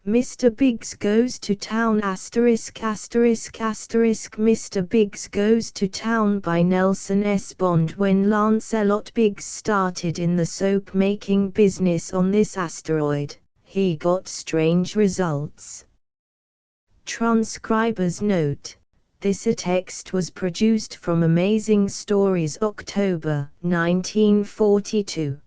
Mr. Biggs goes to town *******. Mr. Biggs goes to town by Nelson S. Bond. When Lancelot Biggs started in the soap-making business on this asteroid, he got strange results. Transcriber's note: this text was produced from Amazing Stories, October 1942.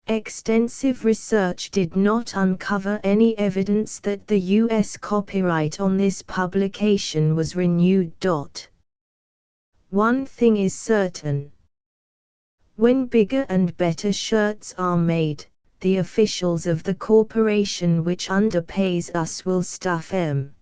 Extensive research did not uncover any evidence that the U.S. copyright on this publication was renewed. One thing is certain. When bigger and better shirts are made, the officials of the corporation which underpays us will stuff 'em.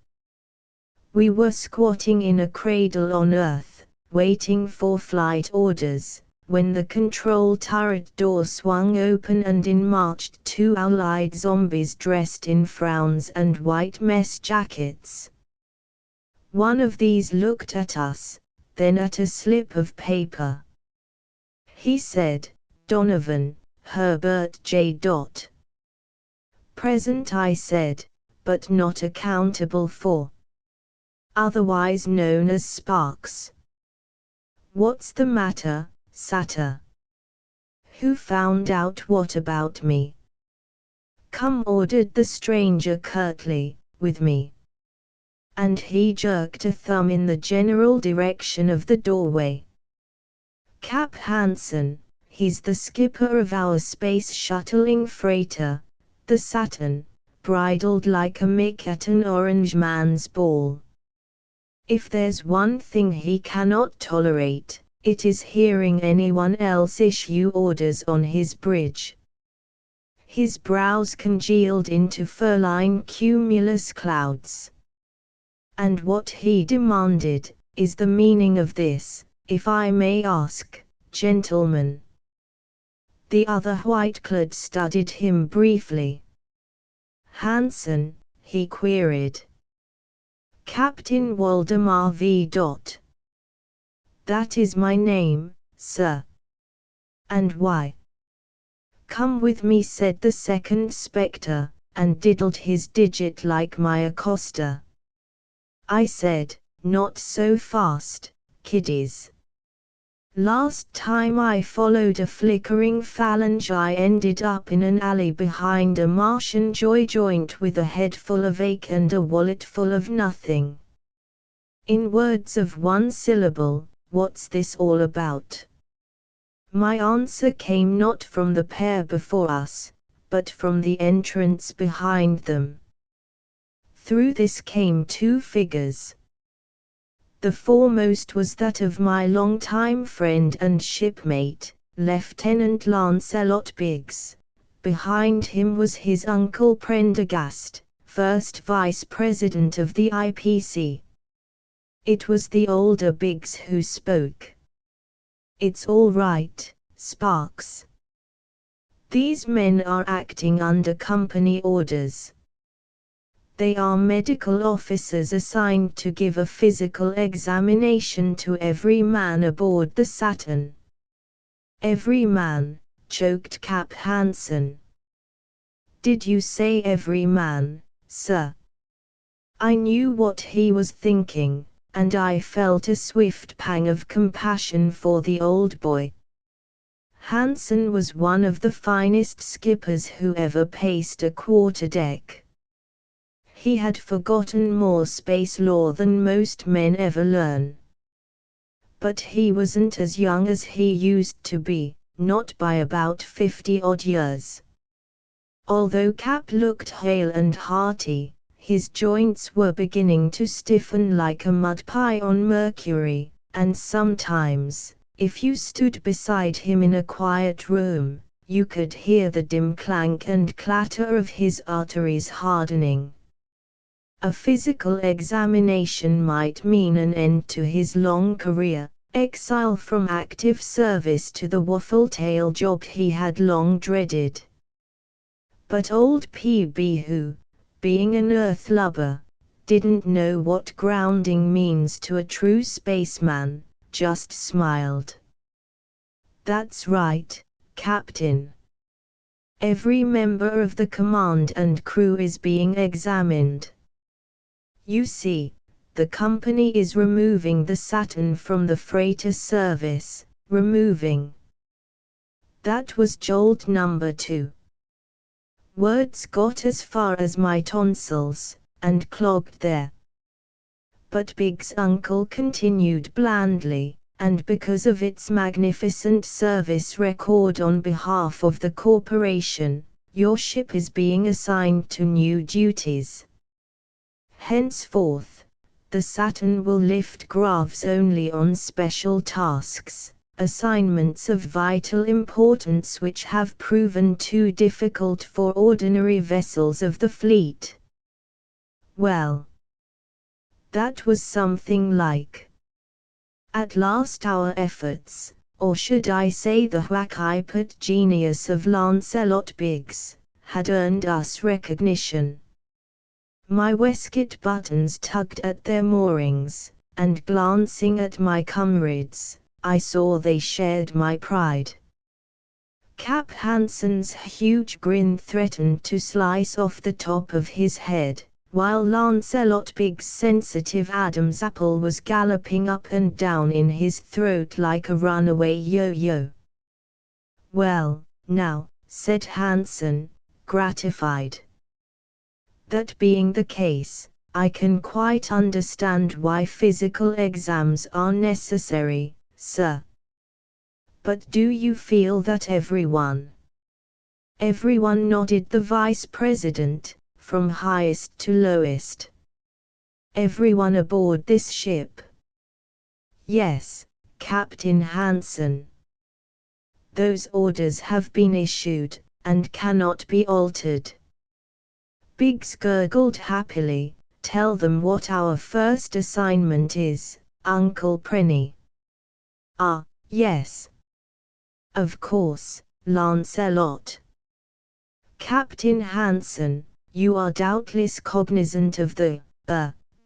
We were squatting in a cradle on Earth, waiting for flight orders, when the control turret door swung open and in marched two owl-eyed zombies dressed in frowns and white mess jackets. One of these looked at us, then at a slip of paper. He said, "Donovan, Herbert J. Present," I said, "but not accountable for. Otherwise known as Sparks." "What's the matter, Satter? Who found out what about me?" "Come," ordered the stranger curtly, "with me." And he jerked a thumb in the general direction of the doorway. "Cap Hansen, he's the skipper of our space shuttling freighter, the Saturn, bridled like a mick at an orange man's ball. If there's one thing he cannot tolerate, it is hearing anyone else issue orders on his bridge." His brows congealed into fur-lined cumulus clouds. "And what," he demanded, "is the meaning of this, if I may ask, gentlemen?" The other white-clad studied him briefly. "Hansen?" he queried. "Captain Waldemar V. That is my name, sir." "And why?" "Come with me," said the second spectre, and diddled his digit like my accoster. I said, "Not so fast, kiddies. Last time I followed a flickering phalange I ended up in an alley behind a Martian joy joint with a head full of ache and a wallet full of nothing. In words of one syllable, what's this all about?" My answer came not from the pair before us, but from the entrance behind them. Through this came two figures. The foremost was that of my longtime friend and shipmate, Lieutenant Lancelot Biggs. Behind him was his uncle Prendergast, first vice president of the IPC. It was the older Biggs who spoke. "It's all right, Sparks. These men are acting under company orders. They are medical officers assigned to give a physical examination to every man aboard the Saturn." "Every man," choked Cap Hansen. "Did you say every man, sir?" I knew what he was thinking, and I felt a swift pang of compassion for the old boy. Hansen was one of the finest skippers who ever paced a quarterdeck. He had forgotten more space law than most men ever learn. But he wasn't as young as he used to be, not by about 50-odd years. Although Cap looked hale and hearty, his joints were beginning to stiffen like a mud pie on mercury, and sometimes, if you stood beside him in a quiet room, you could hear the dim clank and clatter of his arteries hardening. A physical examination might mean an end to his long career, exile from active service to the waffle-tail job he had long dreaded. But old PB, who, being an earth lubber, didn't know what grounding means to a true spaceman, just smiled. "That's right, Captain. Every member of the command and crew is being examined. You see, the company is removing the Saturn from the freighter service, removing. That was jolt number 2. Words got as far as my tonsils, and clogged there. But Big's uncle continued blandly, and because of its magnificent service record on behalf of the corporation, your ship is being assigned to new duties. Henceforth, the Saturn will lift grafts only on special tasks, assignments of vital importance which have proven too difficult for ordinary vessels of the fleet. Well, that was something like. At last our efforts, or should I say the whack-eyed genius of Lancelot Biggs, had earned us recognition. My waistcoat buttons tugged at their moorings, and glancing at my comrades, I saw they shared my pride. Cap Hansen's huge grin threatened to slice off the top of his head, while Lancelot Biggs' sensitive Adam's apple was galloping up and down in his throat like a runaway yo-yo. "Well, now," said Hansen, gratified. "That being the case, I can quite understand why physical exams are necessary, sir. But do you feel that everyone?" Everyone nodded. The vice president, from highest to lowest. "Everyone aboard this ship?" "Yes, Captain Hansen. Those orders have been issued, and cannot be altered." Biggs gurgled happily. "Tell them what our first assignment is, Uncle Prenny." "Ah, yes. Of course, Lancelot. Captain Hansen, you are doubtless cognizant of the,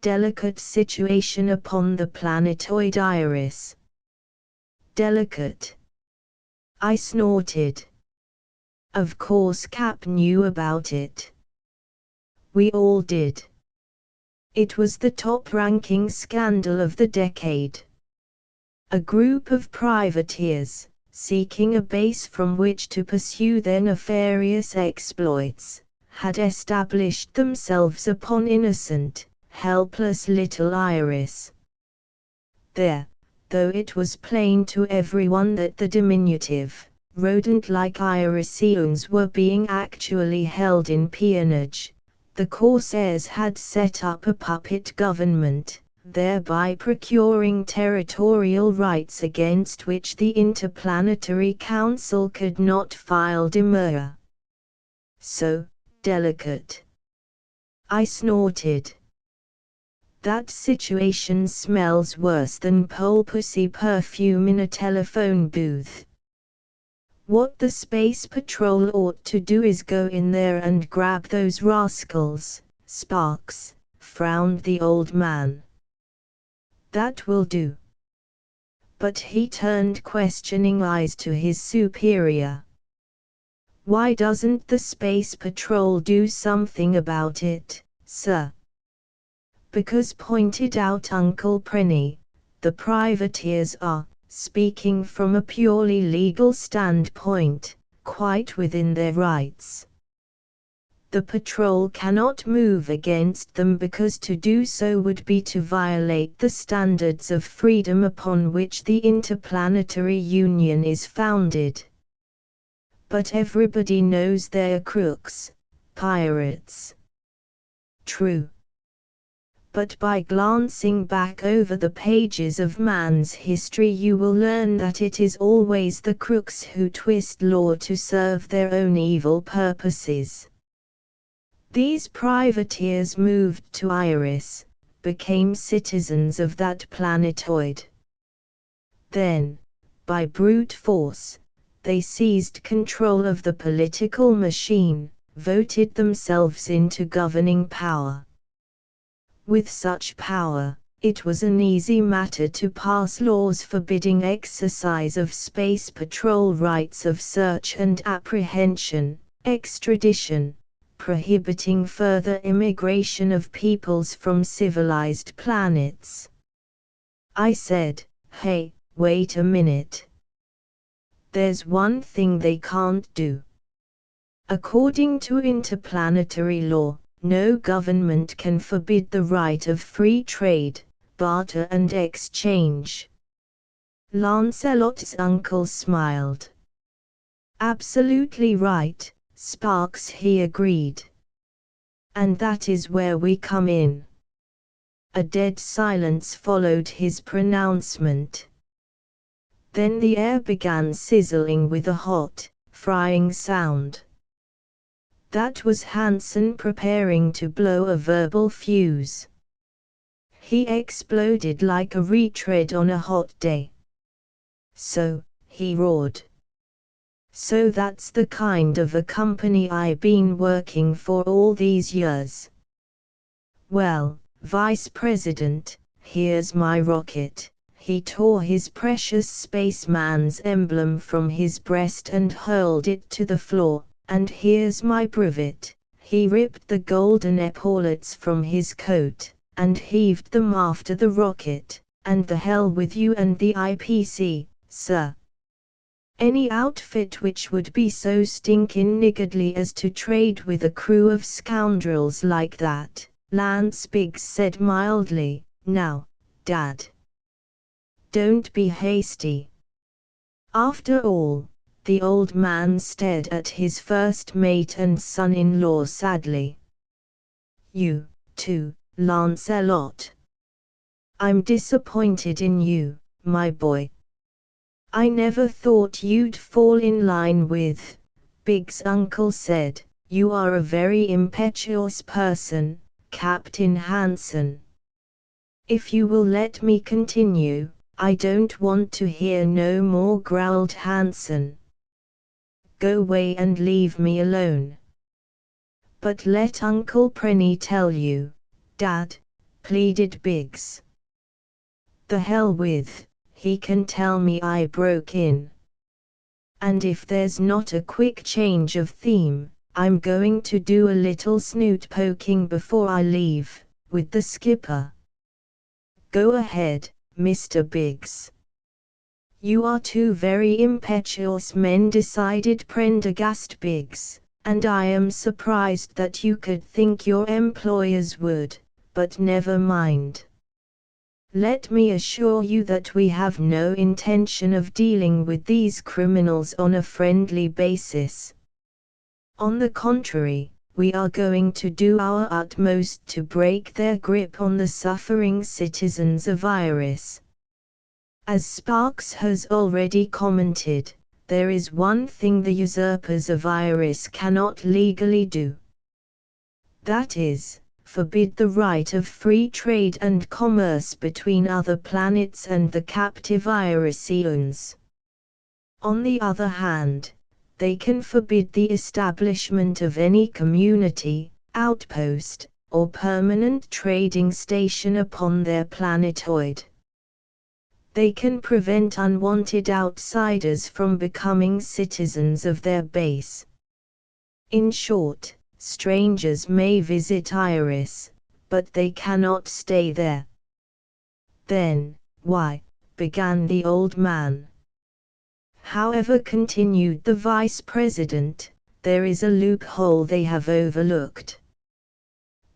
delicate situation upon the planetoid Iris." "Delicate?" I snorted. Of course Cap knew about it. We all did. It was the top-ranking scandal of the decade. A group of privateers, seeking a base from which to pursue their nefarious exploits, had established themselves upon innocent, helpless little Iris. There, though it was plain to everyone that the diminutive, rodent-like Iriseans were being actually held in peonage, the Corsairs had set up a puppet government, thereby procuring territorial rights against which the Interplanetary Council could not file demurrer. "So, delicate?" I snorted. "That situation smells worse than pole pussy perfume in a telephone booth. What the Space Patrol ought to do is go in there and grab those rascals, Sparks," frowned the old man. "That will do." But he turned questioning eyes to his superior. "Why doesn't the Space Patrol do something about it, sir?" "Because," pointed out Uncle Prenny, "the privateers are, speaking from a purely legal standpoint, quite within their rights. The patrol cannot move against them because to do so would be to violate the standards of freedom upon which the Interplanetary Union is founded. But everybody knows they're crooks, pirates." "True. But by glancing back over the pages of man's history you will learn that it is always the crooks who twist law to serve their own evil purposes. These privateers moved to Iris, became citizens of that planetoid. Then, by brute force, they seized control of the political machine, voted themselves into governing power. With such power, it was an easy matter to pass laws forbidding exercise of Space Patrol rights of search and apprehension, extradition, prohibiting further immigration of peoples from civilized planets. I said, hey, wait a minute. There's one thing they can't do. According to interplanetary law, no government can forbid the right of free trade, barter and exchange. Lancelot's uncle smiled. Absolutely right, Sparks, he agreed. And that is where we come in. A dead silence followed his pronouncement. Then the air began sizzling with a hot, frying sound. That was Hansen preparing to blow a verbal fuse. He exploded like a retread on a hot day. So, he roared. So that's the kind of a company I've been working for all these years. Well, Vice President, here's my rocket. He tore his precious spaceman's emblem from his breast and hurled it to the floor. And here's my brevet. He ripped the golden epaulets from his coat, and heaved them after the rocket, and the hell with you and the IPC, sir. Any outfit which would be so stinkin' niggardly as to trade with a crew of scoundrels like that, Lance Biggs said mildly. Now, Dad. Don't be hasty. After all, the old man stared at his first mate and son-in-law sadly. You, too, Lancelot. I'm disappointed in you, my boy. I never thought you'd fall in line with, Biggs' uncle said. You are a very impetuous person, Captain Hansen. If you will let me continue, I don't want to hear no more, growled Hansen. Go away and leave me alone. But let Uncle Prenny tell you, Dad, pleaded Biggs. The hell with, he can tell me, I broke in. And if there's not a quick change of theme, I'm going to do a little snoot poking before I leave, with the skipper. Go ahead, Mr. Biggs. You are two very impetuous men, decided Prendergast Biggs, and I am surprised that you could think your employers would, but never mind. Let me assure you that we have no intention of dealing with these criminals on a friendly basis. On the contrary, we are going to do our utmost to break their grip on the suffering citizens of Iris. As Sparks has already commented, there is one thing the usurpers of Iris cannot legally do. That is, forbid the right of free trade and commerce between other planets and the captive Irisians. On the other hand, they can forbid the establishment of any community, outpost, or permanent trading station upon their planetoid. They can prevent unwanted outsiders from becoming citizens of their base. In short, strangers may visit Iris, but they cannot stay there. Then, why, began the old man. However, continued the vice president, there is a loophole they have overlooked.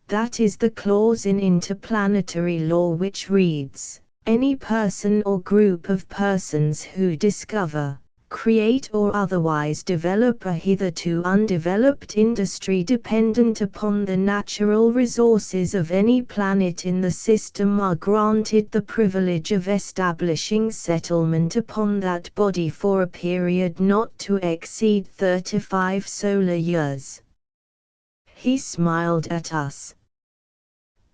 That is the clause in interplanetary law which reads, any person or group of persons who discover, create or otherwise develop a hitherto undeveloped industry dependent upon the natural resources of any planet in the system are granted the privilege of establishing settlement upon that body for a period not to exceed 35 solar years. He smiled at us.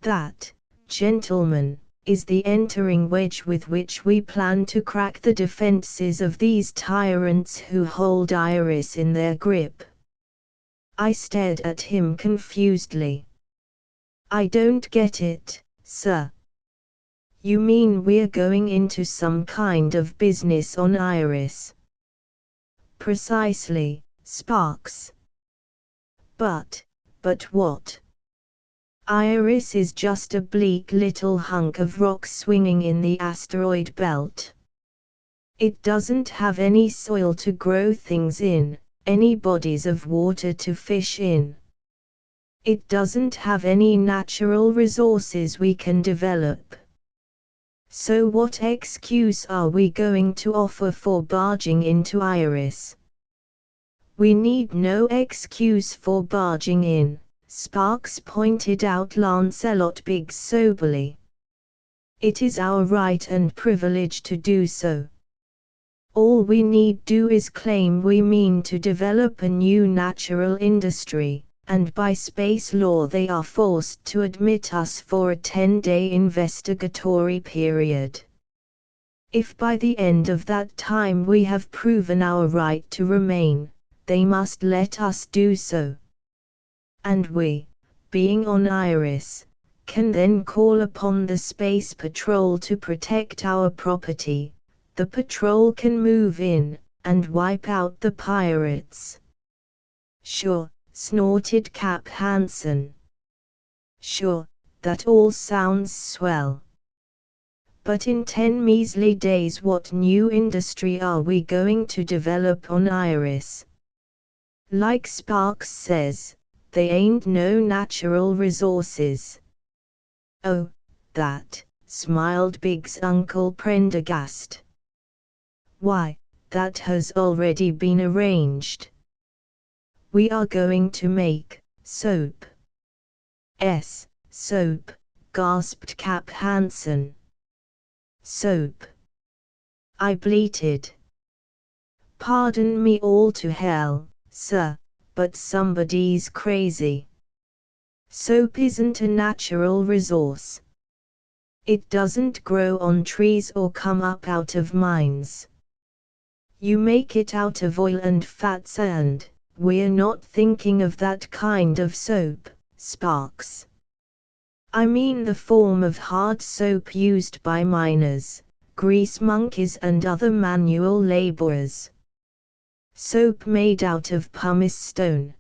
That, gentlemen, is the entering wedge with which we plan to crack the defenses of these tyrants who hold Iris in their grip. I stared at him confusedly. I don't get it, sir. You mean we're going into some kind of business on Iris? Precisely, Sparks. But what? Iris is just a bleak little hunk of rock swinging in the asteroid belt. It doesn't have any soil to grow things in, any bodies of water to fish in. It doesn't have any natural resources we can develop. So what excuse are we going to offer for barging into Iris? We need no excuse for barging in, Sparks pointed out Lancelot Biggs soberly. It is our right and privilege to do so. All we need do is claim we mean to develop a new natural industry, and by space law they are forced to admit us for a 10-day investigatory period. If by the end of that time we have proven our right to remain, they must let us do so. And we, being on Iris, can then call upon the Space Patrol to protect our property. The patrol can move in, and wipe out the pirates. Sure, snorted Cap Hansen. Sure, that all sounds swell. But in 10 measly days what new industry are we going to develop on Iris? Like Sparks says, they ain't no natural resources. Oh, that, smiled Biggs' Uncle Prendergast. Why, that has already been arranged. We are going to make soap. Soap, gasped Cap Hansen. Soap. I bleated. Pardon me all to hell, sir, but somebody's crazy. Soap isn't a natural resource. It doesn't grow on trees or come up out of mines. You make it out of oil and fats and, we're not thinking of that kind of soap, Sparks. I mean the form of hard soap used by miners, grease monkeys and other manual laborers. Soap made out of pumice stone.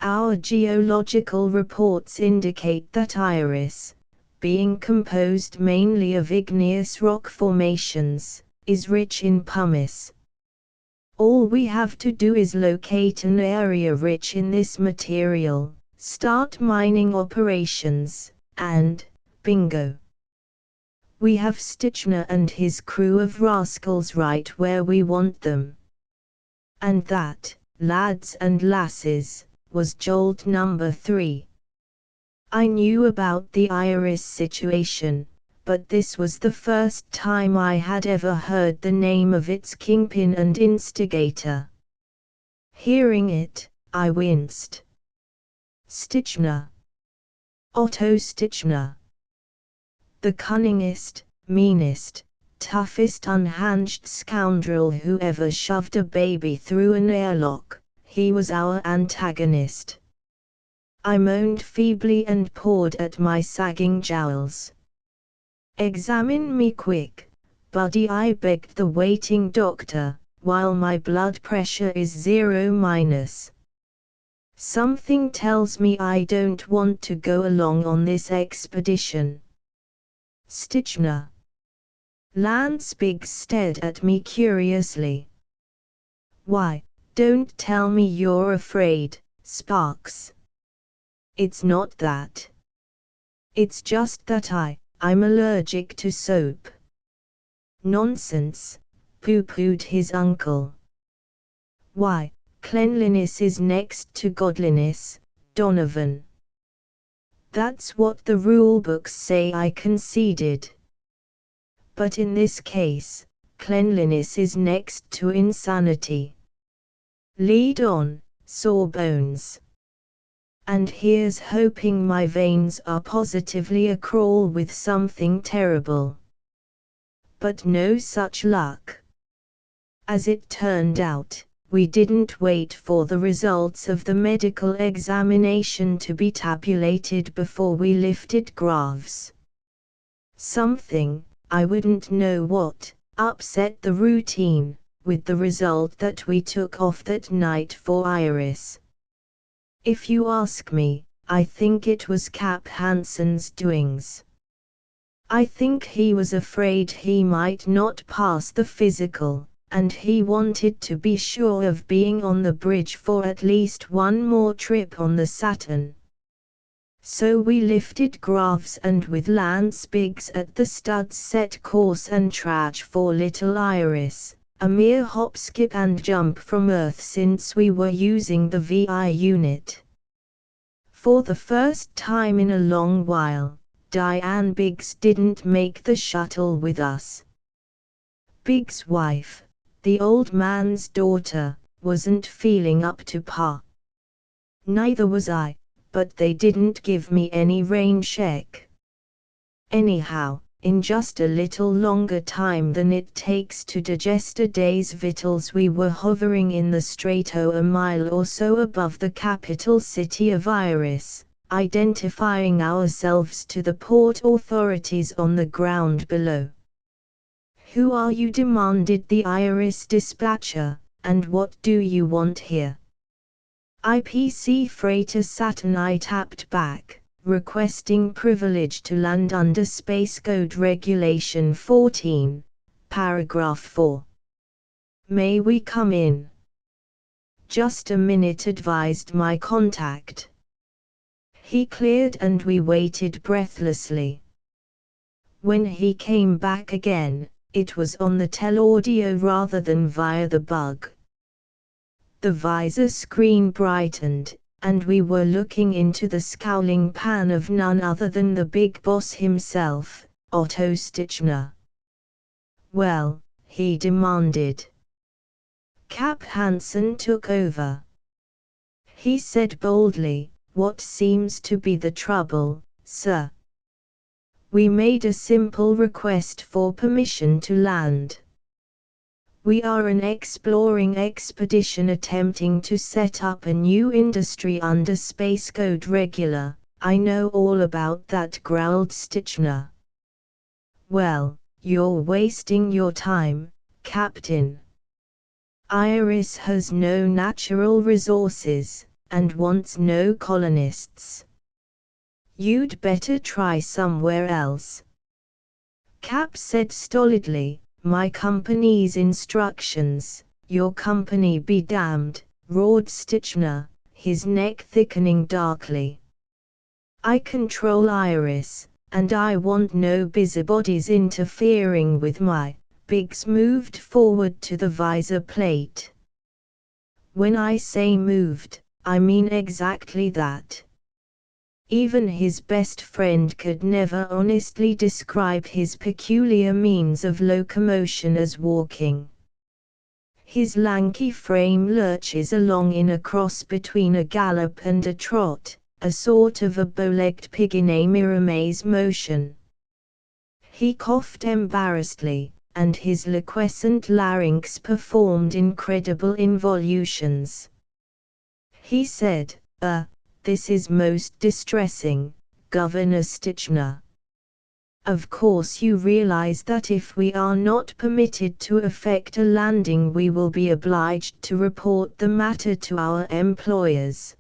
Our geological reports indicate that Iris, being composed mainly of igneous rock formations, is rich in pumice. All we have to do is locate an area rich in this material, start mining operations, and, bingo! We have Stitchner and his crew of rascals right where we want them. And that, lads and lasses, was jolt number 3. I knew about the Iris situation, but this was the first time I had ever heard the name of its kingpin and instigator. Hearing it, I winced. Stitchner. Otto Stitchner. The cunningest, meanest, toughest unhinged scoundrel who ever shoved a baby through an airlock, he was our antagonist. I moaned feebly and pawed at my sagging jowls. Examine me quick, buddy, I begged the waiting doctor, while my blood pressure is 0-. Something tells me I don't want to go along on this expedition. Stitchner. Lance Biggs stared at me curiously. Why, don't tell me you're afraid, Sparks. It's not that. It's just that I'm allergic to soap. Nonsense, pooh-poohed his uncle. Why, cleanliness is next to godliness, Donovan. That's what the rulebooks say, I conceded. But in this case, cleanliness is next to insanity. Lead on, Sawbones. And here's hoping my veins are positively acrawl with something terrible. But no such luck. As it turned out, we didn't wait for the results of the medical examination to be tabulated before we lifted graves. Something, I wouldn't know what, upset the routine, with the result that we took off that night for Iris. If you ask me, I think it was Cap Hansen's doings. I think he was afraid he might not pass the physical, and he wanted to be sure of being on the bridge for at least one more trip on the Saturn. So we lifted graphs and with Lance Biggs at the studs set course and track for little Iris, a mere hop skip and jump from Earth since we were using the VI unit. For the first time in a long while, Diane Biggs didn't make the shuttle with us. Biggs' wife, the old man's daughter, wasn't feeling up to par. Neither was I, but they didn't give me any rain check. Anyhow, in just a little longer time than it takes to digest a day's victuals, we were hovering in the Strato a mile or so above the capital city of Iris, identifying ourselves to the port authorities on the ground below. "Who are you?" demanded the Iris dispatcher, "and what do you want here?" "IPC freighter Saturn," I tapped back, requesting privilege to land under Space Code Regulation 14, Paragraph 4. "May we come in?" "Just a minute," advised my contact. He cleared and we waited breathlessly. When he came back again, it was on the telaudio rather than via the bug. The visor screen brightened, and we were looking into the scowling pan of none other than the big boss himself, Otto Stichner. "Well," he demanded. Cap Hansen took over. He said boldly, "What seems to be the trouble, sir?" We made a simple request for permission to land. "We are an exploring expedition attempting to set up a new industry under Space Code Regular." "I know all about that," growled Stichner. "Well, you're wasting your time, Captain. Iris has no natural resources, and wants no colonists. You'd better try somewhere else." Cap said stolidly, "My company's instructions." "Your company be damned," roared Stichner, his neck thickening darkly. "I control Iris, and I want no busybodies interfering with my—" Biggs moved forward to the visor plate. "When I say moved, I mean exactly that." Even his best friend could never honestly describe his peculiar means of locomotion as walking. His lanky frame lurches along in a cross between a gallop and a trot, a sort of a bow-legged pig in a miramaze motion. He coughed embarrassedly, and his liquescent larynx performed incredible involutions. He said, "This is most distressing, Governor Stichner. Of course you realize that if we are not permitted to effect a landing, we will be obliged to report the matter to our employers.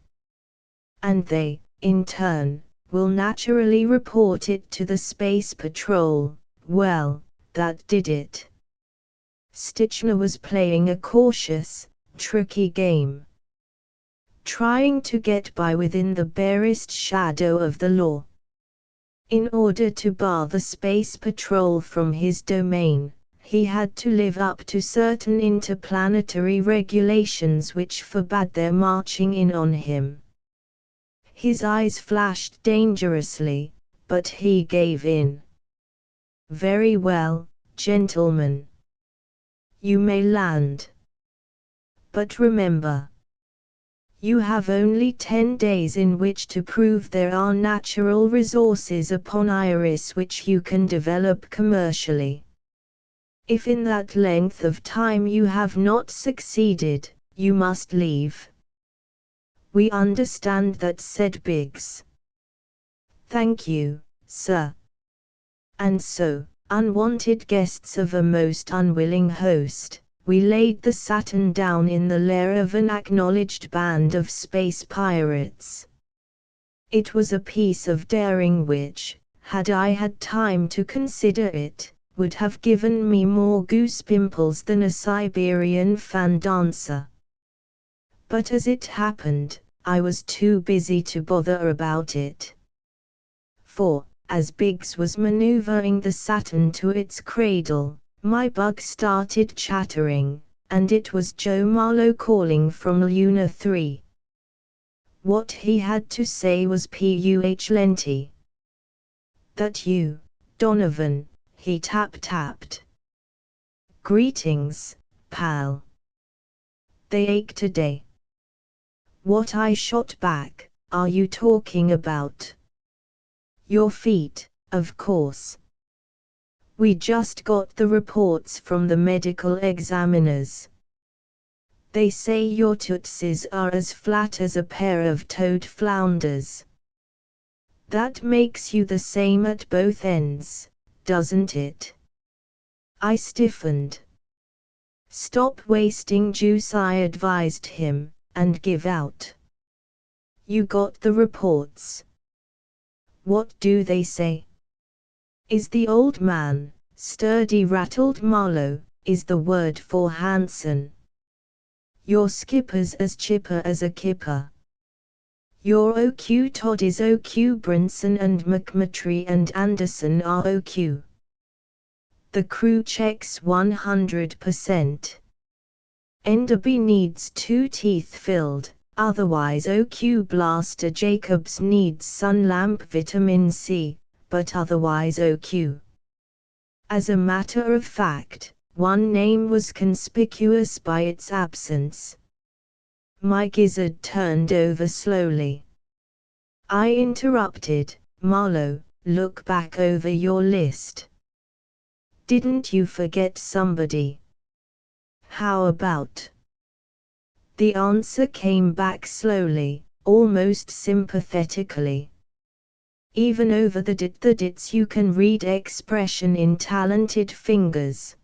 And they, in turn, will naturally report it to the Space Patrol." Well, that did it. Stichner was playing a cautious, tricky game. Trying to get by within the barest shadow of the law. In order to bar the Space Patrol from his domain, he had to live up to certain interplanetary regulations which forbade their marching in on him. His eyes flashed dangerously, but he gave in. "Very well, gentlemen. You may land. But remember, you have only 10 days in which to prove there are natural resources upon Iris which you can develop commercially. If in that length of time you have not succeeded, you must leave." "We understand that," said Biggs. "Thank you, sir." And so, unwanted guests of a most unwilling host, we laid the Saturn down in the lair of an acknowledged band of space pirates. It was a piece of daring which, had I had time to consider it, would have given me more goose pimples than a Siberian fan dancer. But as it happened, I was too busy to bother about it. For, as Biggs was maneuvering the Saturn to its cradle, my bug started chattering, and it was Joe Marlowe calling from Luna 3. What he had to say was plenty. "That you, Donovan," he tapped. "Greetings, pal. They ache today." "What?" I shot back. "Are you talking about?" "Your feet, of course. We just got the reports from the medical examiners. They say your tootsies are as flat as a pair of toad flounders. That makes you the same at both ends, doesn't it?" I stiffened. "Stop wasting juice," I advised him, "and give out. You got the reports. What do they say?" "Is the old man sturdy?" rattled Marlowe. "Is the word for Hansen. Your skipper's as chipper as a kipper. Your OQ Todd is OQ, Brinson and McMurtry and Anderson are OQ. The crew checks 100%. Enderby needs 2 teeth filled, otherwise OQ. Blaster Jacobs needs sun lamp vitamin C, but otherwise OQ. As a matter of fact, one name was conspicuous by its absence. My gizzard turned over slowly. I interrupted. "Marlowe, look back over your list. Didn't you forget somebody?" "How about?" The answer came back slowly, almost sympathetically. Even over the dits you can read expression in talented fingers.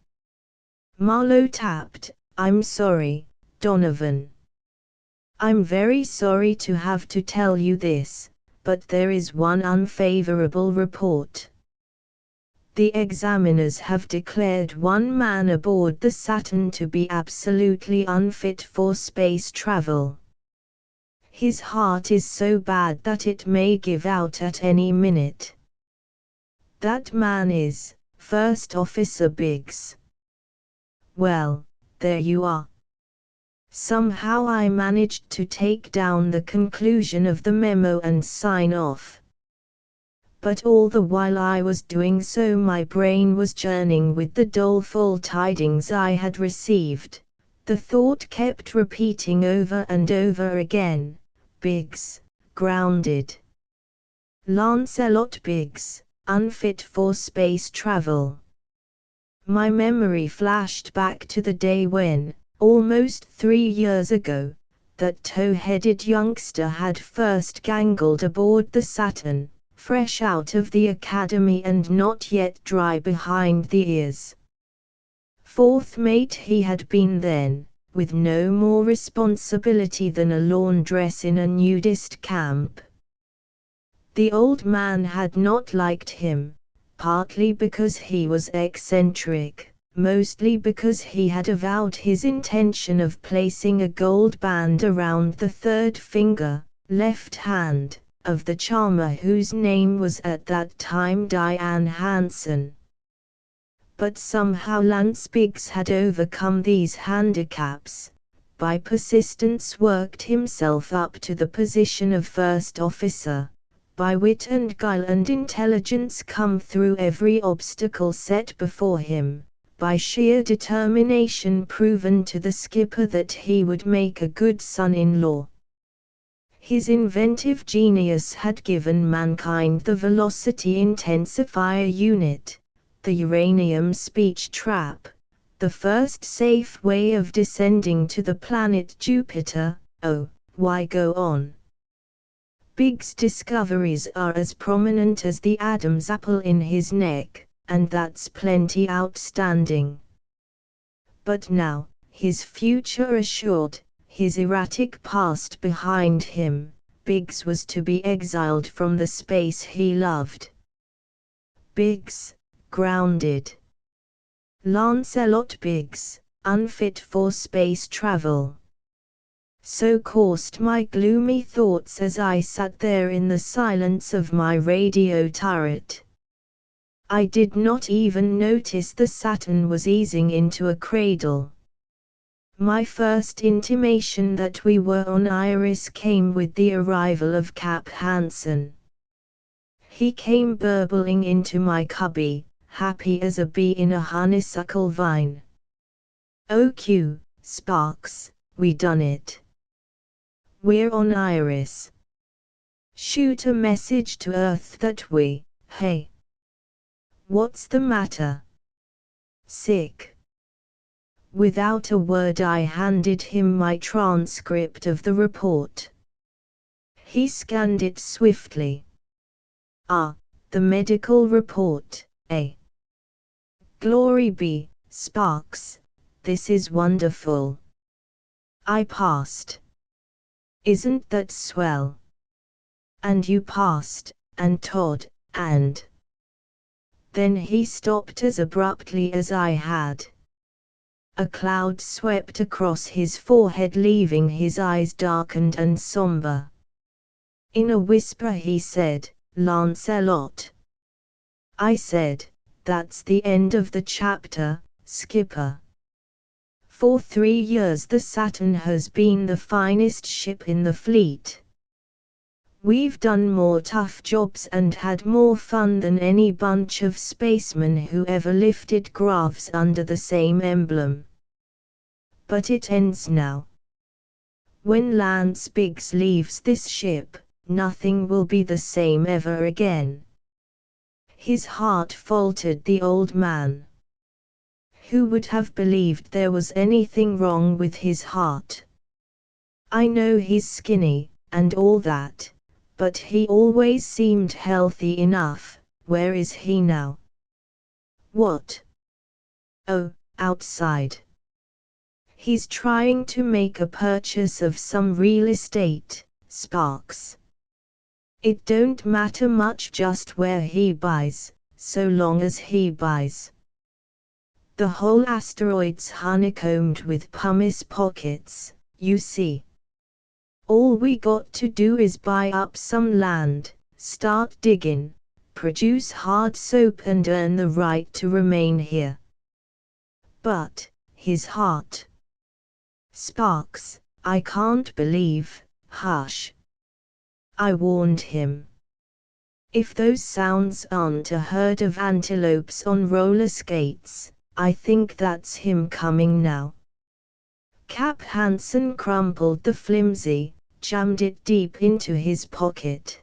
Marlowe tapped. "I'm sorry, Donovan. I'm very sorry to have to tell you this, but there is one unfavorable report. The examiners have declared one man aboard the Saturn to be absolutely unfit for space travel. His heart is so bad that it may give out at any minute. That man is First Officer Biggs." Well, there you are. Somehow I managed to take down the conclusion of the memo and sign off. But all the while I was doing so, my brain was churning with the doleful tidings I had received. The thought kept repeating over and over again: Biggs, grounded. Lancelot Biggs, unfit for space travel. My memory flashed back to the day when, almost 3 years ago, that tow-headed youngster had first gangled aboard the Saturn, fresh out of the academy and not yet dry behind the ears. Fourth mate he had been then, with no more responsibility than a laundress in a nudist camp. The old man had not liked him, partly because he was eccentric, mostly because he had avowed his intention of placing a gold band around the third finger, left hand, of the charmer whose name was at that time Diane Hansen. But somehow Lance Biggs had overcome these handicaps, by persistence worked himself up to the position of first officer, by wit and guile and intelligence come through every obstacle set before him, by sheer determination proven to the skipper that he would make a good son-in-law. His inventive genius had given mankind the velocity intensifier unit, the uranium speech trap, the first safe way of descending to the planet Jupiter. Oh, why go on? Biggs' discoveries are as prominent as the Adam's apple in his neck, and that's plenty outstanding. But now, his future assured, his erratic past behind him, Biggs was to be exiled from the space he loved. Biggs, grounded. Lancelot Biggs, unfit for space travel. So coursed my gloomy thoughts as I sat there in the silence of my radio turret. I did not even notice the Saturn was easing into a cradle. My first intimation that we were on Iris came with the arrival of Cap Hansen. He came burbling into my cubby, happy as a bee in a honeysuckle vine. "Oh Q, Sparks, we done it. We're on Iris. Shoot a message to Earth that we, hey. What's the matter? Sick?" Without a word I handed him my transcript of the report. He scanned it swiftly. "Ah, the medical report, eh? Glory be, Sparks, this is wonderful. I passed. Isn't that swell? And you passed, and Todd, and..." Then he stopped as abruptly as I had. A cloud swept across his forehead, leaving his eyes darkened and somber. In a whisper he said, "Lancelot." I said, "That's the end of the chapter, Skipper. For 3 years the Saturn has been the finest ship in the fleet. We've done more tough jobs and had more fun than any bunch of spacemen who ever lifted graphs under the same emblem. But it ends now. When Lance Biggs leaves this ship, nothing will be the same ever again." His heart faltered, the old man. Who would have believed there was anything wrong with his heart? I know he's skinny, and all that, but he always seemed healthy enough. Where is he now? What? Oh, outside. He's trying to make a purchase of some real estate, Sparks. It don't matter much just where he buys, so long as he buys. The whole asteroid's honeycombed with pumice pockets, you see. All we got to do is buy up some land, start digging, produce hard soap and earn the right to remain here. But, his heart. Sparks, I can't believe, hush. I warned him. If those sounds aren't a herd of antelopes on roller skates, I think that's him coming now. Cap Hansen crumpled the flimsy, jammed it deep into his pocket.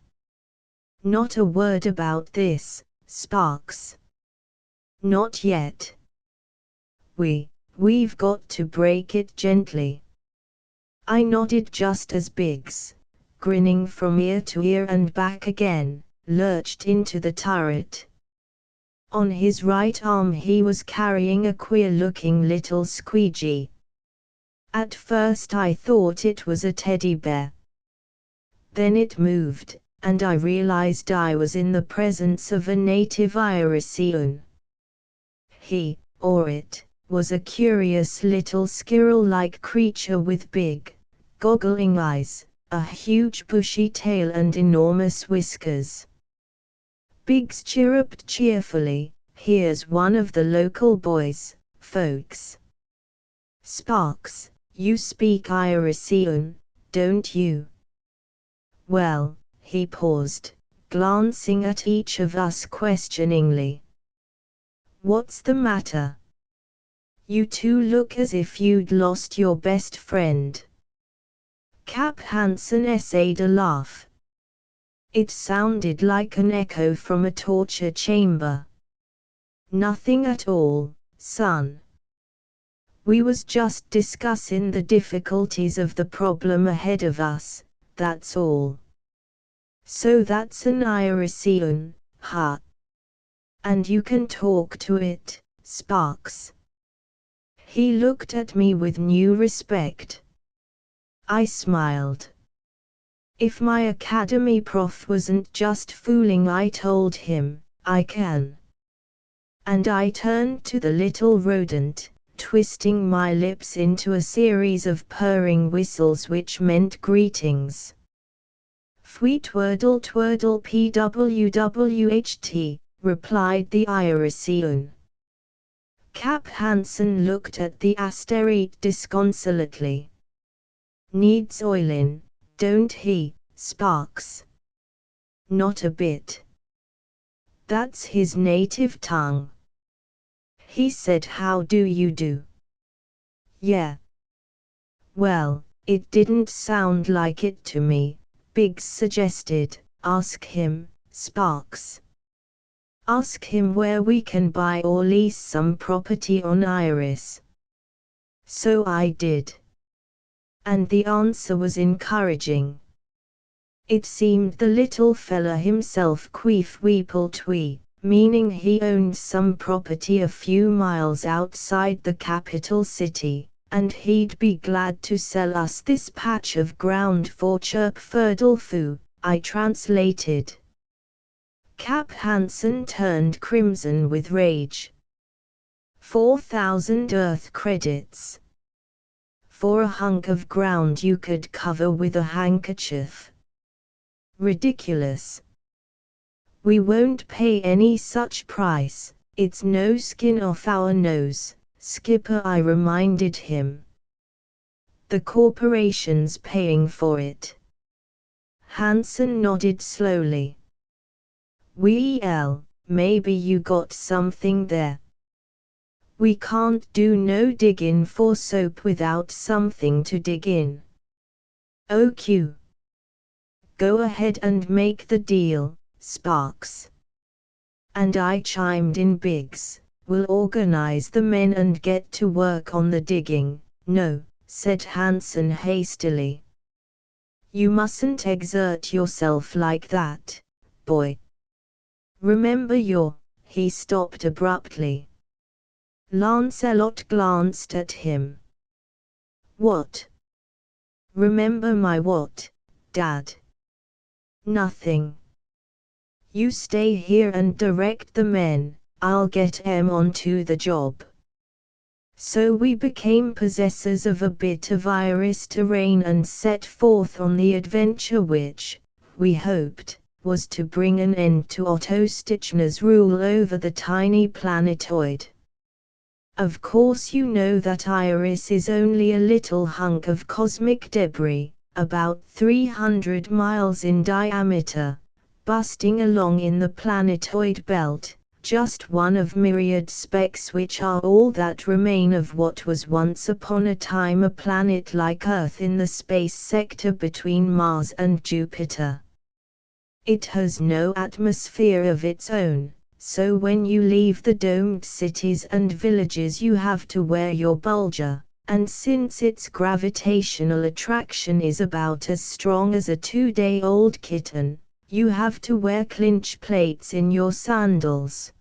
Not a word about this, Sparks. Not yet. We've got to break it gently. I nodded just as Biggs, grinning from ear to ear and back again, lurched into the turret. On his right arm he was carrying a queer-looking little squeegee. At first I thought it was a teddy bear. Then it moved, and I realized I was in the presence of a native Irisian. He, or it, was a curious little squirrel-like creature with big, goggling eyes, a huge bushy tail and enormous whiskers. Biggs chirruped cheerfully, "Here's one of the local boys, folks. Sparks, you speak Irisian, don't you?" "Well," he paused, glancing at each of us questioningly. "What's the matter? You two look as if you'd lost your best friend." Cap Hansen essayed a laugh. It sounded like an echo from a torture chamber. "Nothing at all, son. We was just discussing the difficulties of the problem ahead of us, that's all." "So that's an Irisian, huh? And you can talk to it, Sparks?" He looked at me with new respect. I smiled. If my academy prof wasn't just fooling, I told him, I can. And I turned to the little rodent, twisting my lips into a series of purring whistles which meant greetings. Fwee twirtle twirtle pwwht, replied the Irisean. Cap Hansen looked at the asteroid disconsolately. Needs oilin', don't he, Sparks? Not a bit. That's his native tongue. He said, how do you do? Yeah. Well, it didn't sound like it to me, Biggs suggested. Ask him, Sparks. Ask him where we can buy or lease some property on Iris. So I did. And the answer was encouraging. It seemed the little fella himself queef weeple twee, meaning he owned some property a few miles outside the capital city, and he'd be glad to sell us this patch of ground for chirp fertile foo, I translated. Cap Hansen turned crimson with rage. 4,000 Earth credits. For a hunk of ground you could cover with a handkerchief. Ridiculous. We won't pay any such price, it's no skin off our nose, Skipper, I reminded him. The corporation's paying for it. Hansen nodded slowly. Well, maybe you got something there. We can't do no diggin' for soap without something to dig in. OQ. Go ahead and make the deal, Sparks. And I chimed in, Biggs, we'll organize the men and get to work on the digging. No, said Hansen hastily. You mustn't exert yourself like that, boy. Remember he stopped abruptly. Lancelot glanced at him. What? Remember my what, Dad? Nothing. You stay here and direct the men, I'll get em onto the job. So we became possessors of a bit of Iris terrain and set forth on the adventure which, we hoped, was to bring an end to Otto Stichner's rule over the tiny planetoid. Of course you know that Iris is only a little hunk of cosmic debris, about 300 miles in diameter, busting along in the planetoid belt, just one of myriad specks which are all that remain of what was once upon a time a planet like Earth in the space sector between Mars and Jupiter. It has no atmosphere of its own, so when you leave the domed cities and villages you have to wear your bulger, and since its gravitational attraction is about as strong as a 2-day-old kitten, you have to wear clinch plates in your sandals.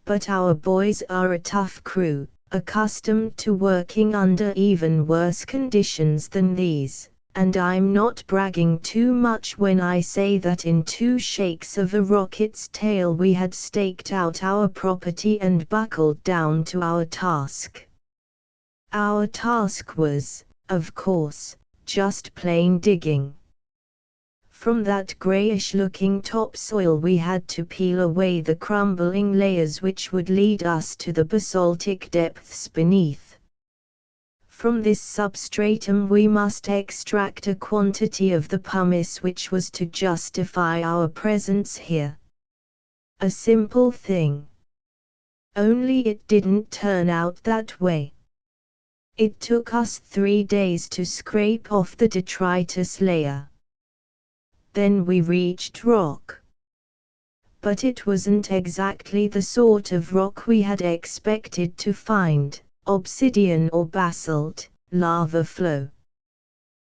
But our boys are a tough crew, accustomed to working under even worse conditions than these, and I'm not bragging too much when I say that in 2 shakes of a rocket's tail we had staked out our property and buckled down to our task. Our task was, of course, just plain digging. From that greyish-looking topsoil we had to peel away the crumbling layers which would lead us to the basaltic depths beneath. From this substratum we must extract a quantity of the pumice which was to justify our presence here. A simple thing. Only it didn't turn out that way. It took us 3 days to scrape off the detritus layer. Then we reached rock. But it wasn't exactly the sort of rock we had expected to find, obsidian or basalt, lava flow.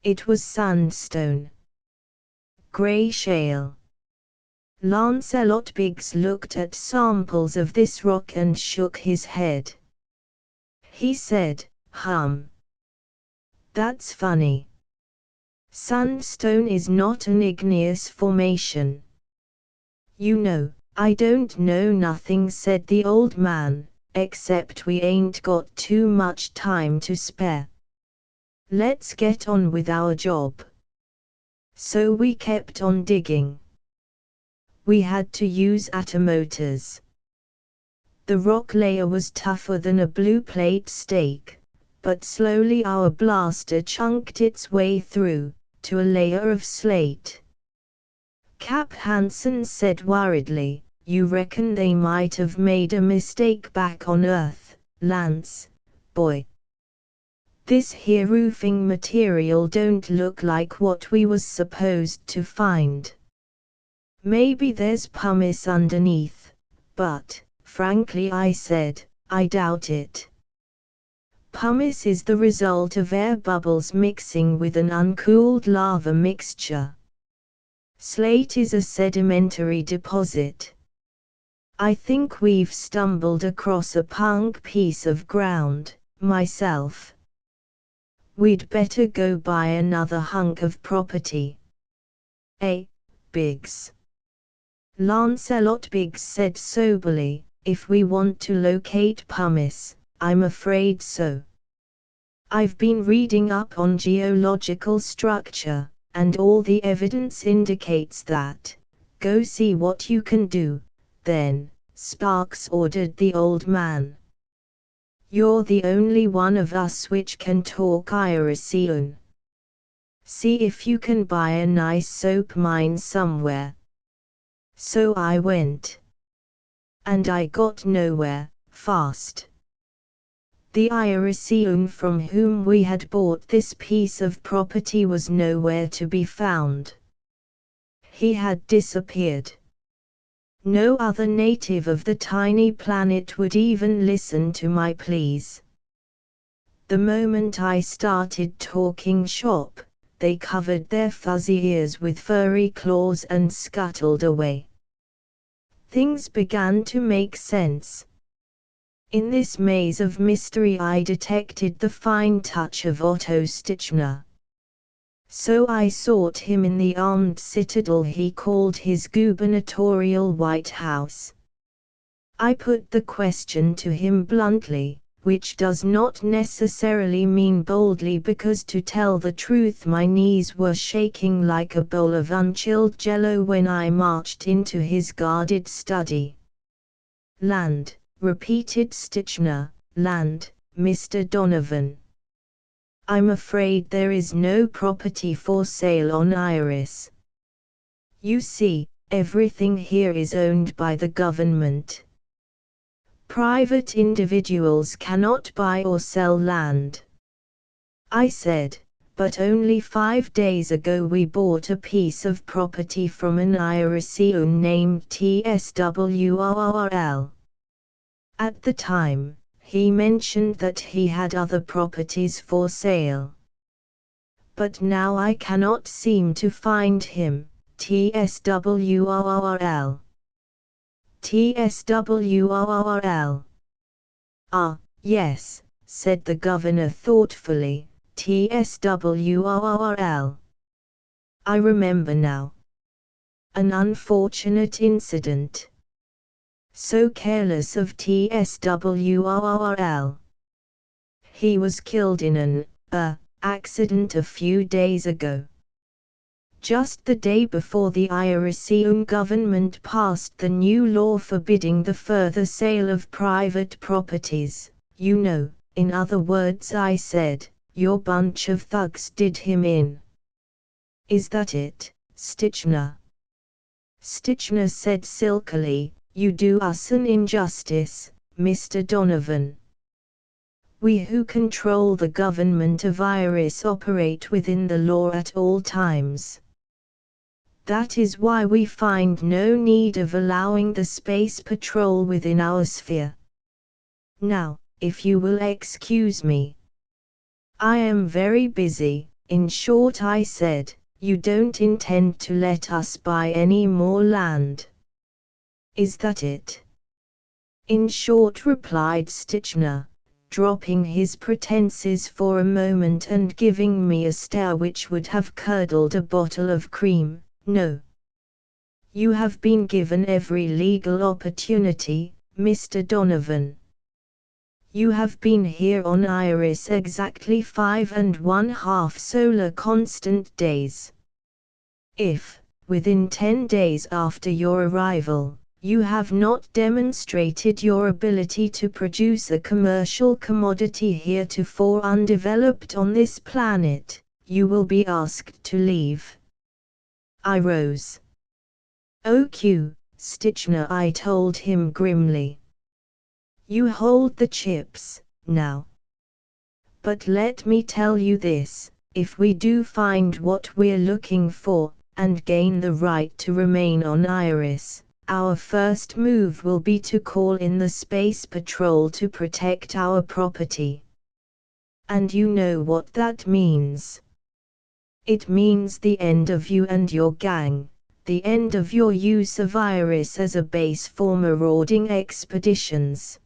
It was sandstone. Grey shale. Lancelot Biggs looked at samples of this rock and shook his head. He said, That's funny. Sandstone is not an igneous formation. You know, I don't know nothing, said the old man, except we ain't got too much time to spare. Let's get on with our job. So we kept on digging. We had to use atomotors. The rock layer was tougher than a blue plate steak, but slowly our blaster chunked its way through, to a layer of slate. Cap Hansen said worriedly, You reckon they might have made a mistake back on Earth, Lance, boy? This here roofing material don't look like what we was supposed to find. Maybe there's pumice underneath, but, frankly, I said, I doubt it. Pumice is the result of air bubbles mixing with an uncooled lava mixture. Slate is a sedimentary deposit. I think we've stumbled across a punk piece of ground, myself. We'd better go buy another hunk of property. Biggs. Lancelot Biggs said soberly, if we want to locate pumice, I'm afraid so. I've been reading up on geological structure, and all the evidence indicates that. Go see what you can do, then, Sparks ordered the old man. You're the only one of us which can talk Irasian. See if you can buy a nice soap mine somewhere. So I went. And I got nowhere, fast. The Irasian from whom we had bought this piece of property was nowhere to be found. He had disappeared. No other native of the tiny planet would even listen to my pleas. The moment I started talking shop, they covered their fuzzy ears with furry claws and scuttled away. Things began to make sense. In this maze of mystery I detected the fine touch of Otto Stichner. So I sought him in the armed citadel he called his gubernatorial White House. I put the question to him bluntly, which does not necessarily mean boldly, because to tell the truth my knees were shaking like a bowl of unchilled jello when I marched into his guarded study. Land, repeated Stichner, land, Mr. Donovan. I'm afraid there is no property for sale on Iris. You see, everything here is owned by the government. Private individuals cannot buy or sell land. I said, but only 5 days ago we bought a piece of property from an Irasian named TSWRL. At the time, he mentioned that he had other properties for sale. But now I cannot seem to find him. TSWRL. TSWRL. Ah, yes, said the governor thoughtfully, TSWRL. I remember now. An unfortunate incident. So careless of TSWRL. He was killed in an accident a few days ago. Just the day before the Irasian government passed the new law forbidding the further sale of private properties, you know. In other words, I said, your bunch of thugs did him in. Is that it, Stichner? Stichner said silkily, you do us an injustice, Mr. Donovan. We who control the government of Iris operate within the law at all times. That is why we find no need of allowing the space patrol within our sphere. Now, if you will excuse me. I am very busy. In short, I said, you don't intend to let us buy any more land. Is that it? In short, replied Stichner, dropping his pretenses for a moment and giving me a stare which would have curdled a bottle of cream. "No. You have been given every legal opportunity, Mr. Donovan. You have been here on Iris exactly 5½ solar constant days. If, within 10 days after your arrival, you have not demonstrated your ability to produce a commercial commodity heretofore undeveloped on this planet, you will be asked to leave." I rose. "OQ, Stitchner," I told him grimly. "You hold the chips, now. But let me tell you this, if we do find what we're looking for, and gain the right to remain on Iris, our first move will be to call in the Space Patrol to protect our property. And you know what that means. It means the end of you and your gang, the end of your use of Iris as a base for marauding expeditions.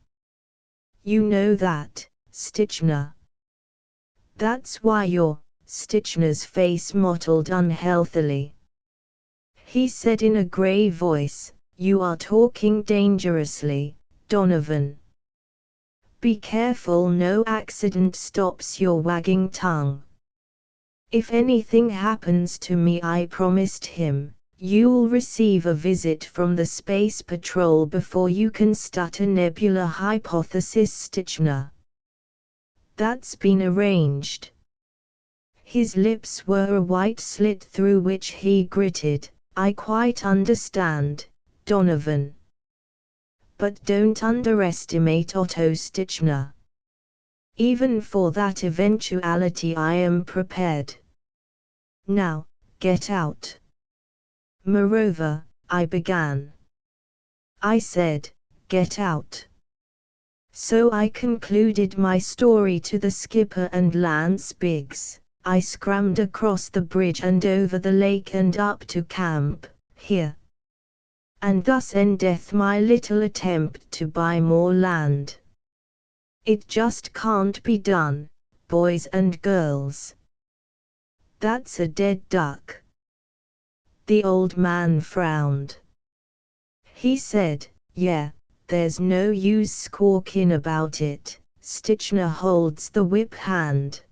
You know that, Stitchner. That's why Stitchner's face mottled unhealthily. He said in a grey voice, "You are talking dangerously, Donovan. Be careful no accident stops your wagging tongue. If anything happens to me," I promised him, "you'll receive a visit from the Space Patrol before you can start a nebula hypothesis, Stitchner." "That's been arranged." His lips were a white slit through which he gritted. "I quite understand, Donovan. But don't underestimate Otto Stitchner. Even for that eventuality I am prepared. Now, get out." "Moreover," I began. I said, "Get out." So I concluded my story to the skipper and Lance Biggs. I scrammed across the bridge and over the lake and up to camp, here. And thus endeth my little attempt to buy more land. It just can't be done, boys and girls. That's a dead duck." The old man frowned. He said, "Yeah, there's no use squawking about it. Stitchner holds the whip hand.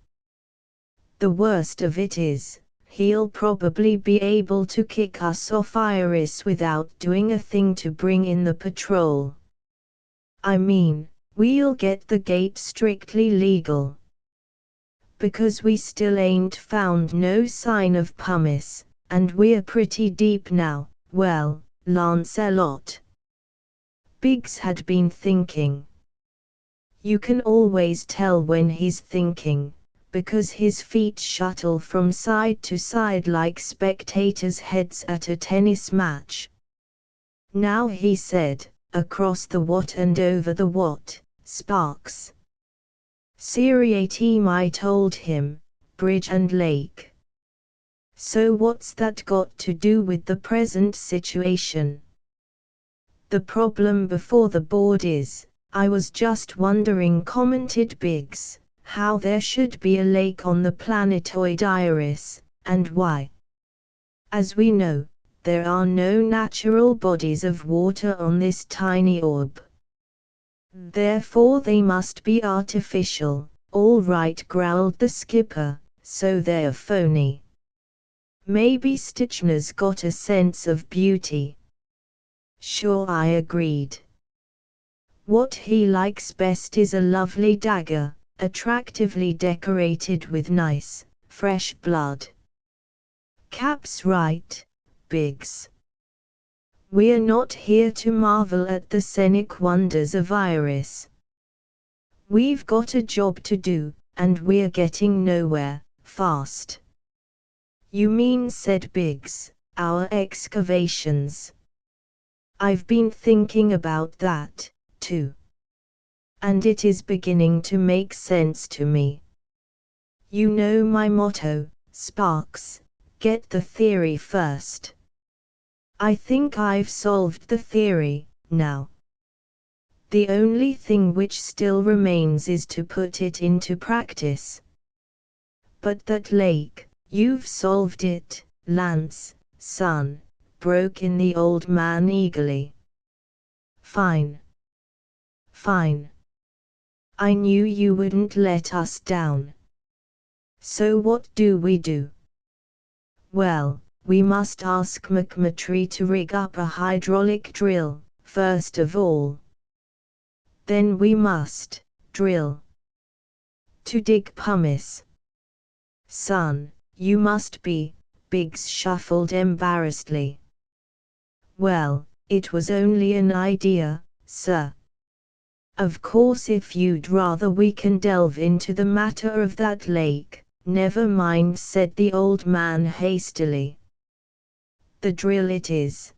The worst of it is, he'll probably be able to kick us off Iris without doing a thing to bring in the patrol. I mean, we'll get the gate strictly legal. Because we still ain't found no sign of pumice, and we're pretty deep now, well, Lancelot." Biggs had been thinking. You can always tell when he's thinking, because his feet shuttle from side to side like spectators' heads at a tennis match. "Now," he said, "across the what and over the what, Sparks?" "Seriatim," I told him, "bridge and lake." "So what's that got to do with the present situation?" "The problem before the board is, I was just wondering," commented Biggs, "how there should be a lake on the planetoid Iris, and why. As we know, there are no natural bodies of water on this tiny orb. Therefore they must be artificial." "All right," growled the skipper, "so they're phony. Maybe Stitchner's got a sense of beauty." "Sure," I agreed. "What he likes best is a lovely dagger, attractively decorated with nice, fresh blood." "Cap's right, Biggs. We're not here to marvel at the scenic wonders of Iris. We've got a job to do, and we're getting nowhere, fast." "You mean," said Biggs, "our excavations?" "I've been thinking about that, too. And it is beginning to make sense to me. You know my motto, Sparks, get the theory first. I think I've solved the theory, now. The only thing which still remains is to put it into practice. But that lake, you've solved it, Lance, son, broke in the old man eagerly. Fine. Fine. I knew you wouldn't let us down. So what do we do? Well, we must ask McMurtry to rig up a hydraulic drill, first of all. Then we must drill to dig pumice. Son, you must be, Biggs shuffled embarrassedly. Well, it was only an idea, sir. Of course, if you'd rather we can delve into the matter of that lake. Never mind, said the old man hastily. The drill it is.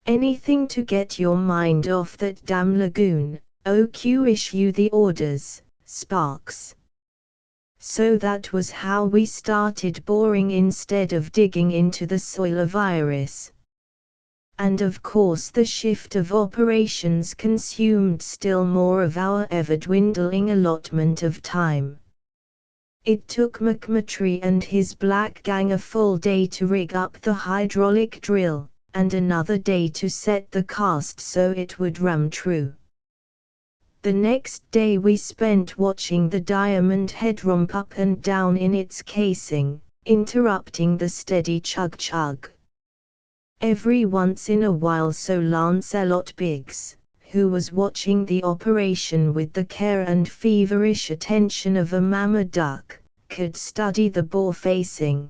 Anything to get your mind off that damn lagoon. OQ, issue the orders, Sparks. So that was how we started boring instead of digging into the soil of Iris. And of course the shift of operations consumed still more of our ever-dwindling allotment of time. It took McMurtry and his black gang a full day to rig up the hydraulic drill, and another day to set the cast so it would run true. The next day we spent watching the Diamond Head romp up and down in its casing, interrupting the steady chug-chug. Every once in a while so Lancelot Biggs, who was watching the operation with the care and feverish attention of a mamma duck, could study the bore facing.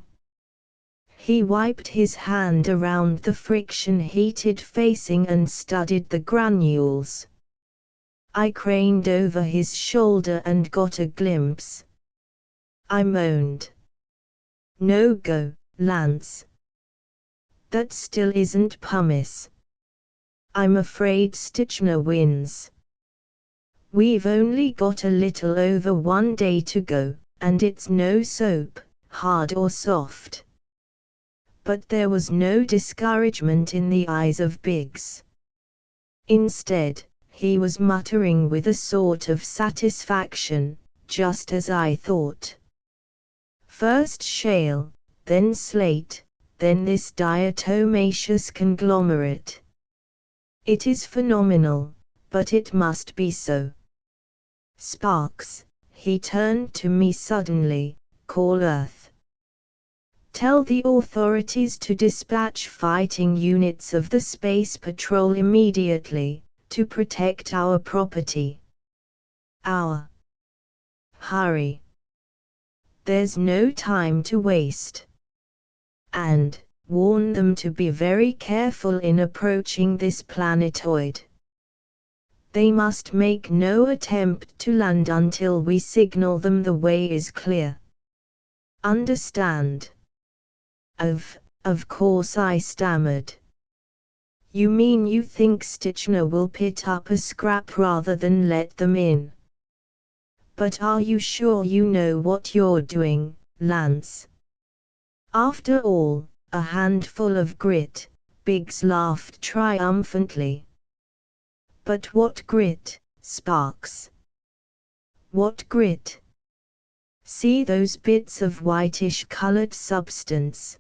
He wiped his hand around the friction-heated facing and studied the granules. I craned over his shoulder and got a glimpse. I moaned. No go, Lance. That still isn't pumice. I'm afraid Stitchner wins. We've only got a little over 1 day to go, and it's no soap, hard or soft. But there was no discouragement in the eyes of Biggs. Instead, he was muttering with a sort of satisfaction, just as I thought. First shale, then slate, then this diatomaceous conglomerate. It is phenomenal, but it must be so. Sparks, he turned to me suddenly, call Earth. Tell the authorities to dispatch fighting units of the Space Patrol immediately, to protect our property. Hurry. There's no time to waste. And warn them to be very careful in approaching this planetoid. They must make no attempt to land until we signal them the way is clear. Understand? Of course, I stammered. You mean you think Stitchner will pit up a scrap rather than let them in? But are you sure you know what you're doing, Lance? After all, a handful of grit, Biggs laughed triumphantly. But what grit, Sparks? What grit? See those bits of whitish-colored substance?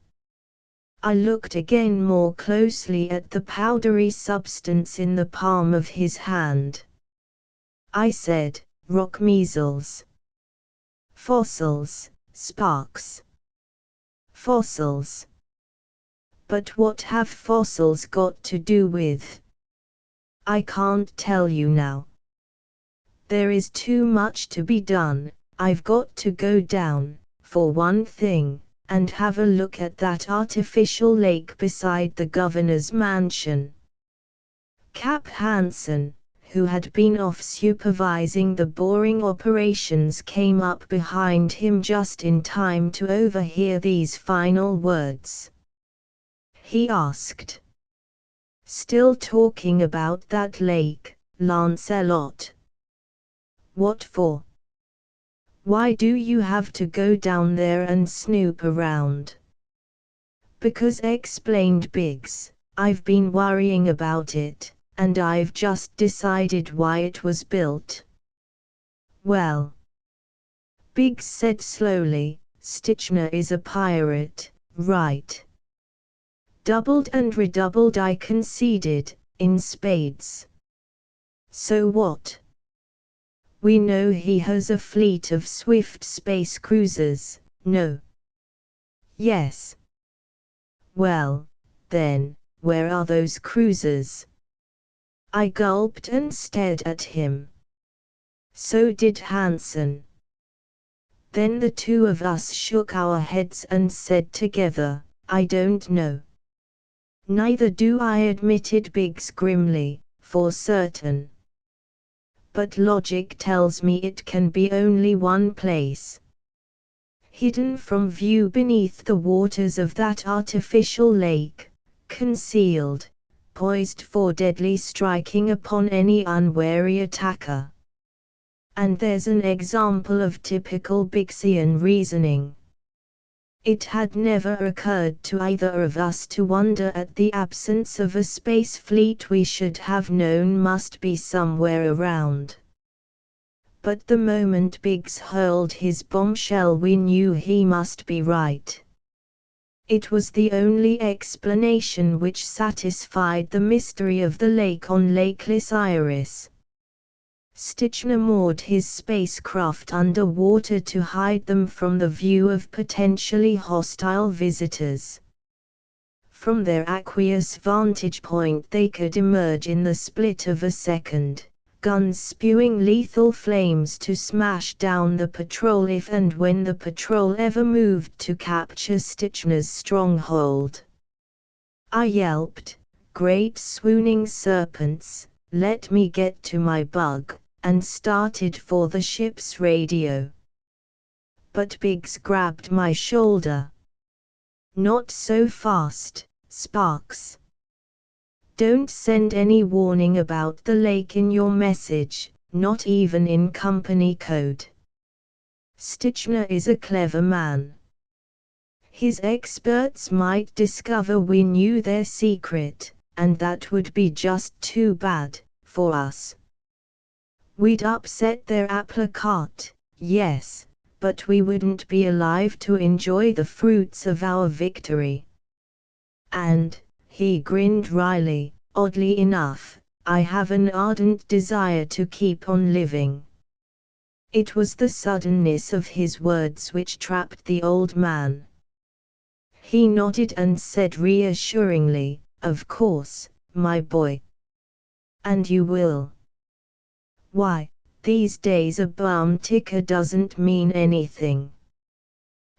I looked again more closely at the powdery substance in the palm of his hand. I said, rock measles. Fossils, Sparks. Fossils. But what have fossils got to do with? I can't tell you now. There is too much to be done. I've got to go down, for one thing, and have a look at that artificial lake beside the governor's mansion. Cap Hansen, who had been off supervising the boring operations, came up behind him just in time to overhear these final words. He asked, "Still talking about that lake, Lancelot? What for? Why do you have to go down there and snoop around?" "Because," explained Biggs, "I've been worrying about it, and I've just decided why it was built. Well, Biggs said slowly, Stitchner is a pirate, right? Doubled and redoubled, I conceded, in spades. So what? We know he has a fleet of swift space cruisers, no? Yes. Well, then, where are those cruisers? I gulped and stared at him. So did Hansen. Then the two of us shook our heads and said together, I don't know. Neither do I, admitted Biggs grimly, for certain. But logic tells me it can be only one place. Hidden from view beneath the waters of that artificial lake, concealed, poised for deadly striking upon any unwary attacker. And there's an example of typical Biggsian reasoning. It had never occurred to either of us to wonder at the absence of a space fleet we should have known must be somewhere around. But the moment Biggs hurled his bombshell, we knew he must be right. It was the only explanation which satisfied the mystery of the lake on Lakeless Iris. Stitchner moored his spacecraft underwater to hide them from the view of potentially hostile visitors. From their aqueous vantage point they could emerge in the split of a second, guns spewing lethal flames to smash down the patrol if and when the patrol ever moved to capture Stitchner's stronghold. I yelped, "Great swooning serpents, let me get to my bug," and started for the ship's radio. But Biggs grabbed my shoulder. "Not so fast, Sparks. Don't send any warning about the lake in your message, not even in company code. Stitchner is a clever man. His experts might discover we knew their secret, and that would be just too bad, for us. We'd upset their apple cart, yes, but we wouldn't be alive to enjoy the fruits of our victory. And," he grinned wryly, "oddly enough, I have an ardent desire to keep on living." It was the suddenness of his words which trapped the old man. He nodded and said reassuringly, "Of course, my boy. And you will." Why, these days a bum ticker doesn't mean anything.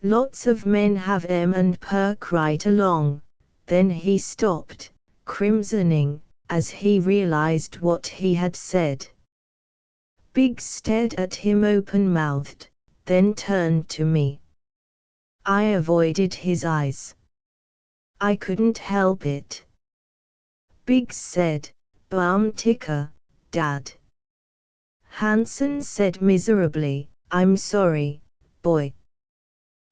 Lots of men have M and perk right along. Then he stopped, crimsoning, as he realized what he had said. Biggs stared at him open-mouthed, then turned to me. I avoided his eyes. I couldn't help it. Biggs said, "Bum ticker, Dad." Hansen said miserably, "I'm sorry, boy.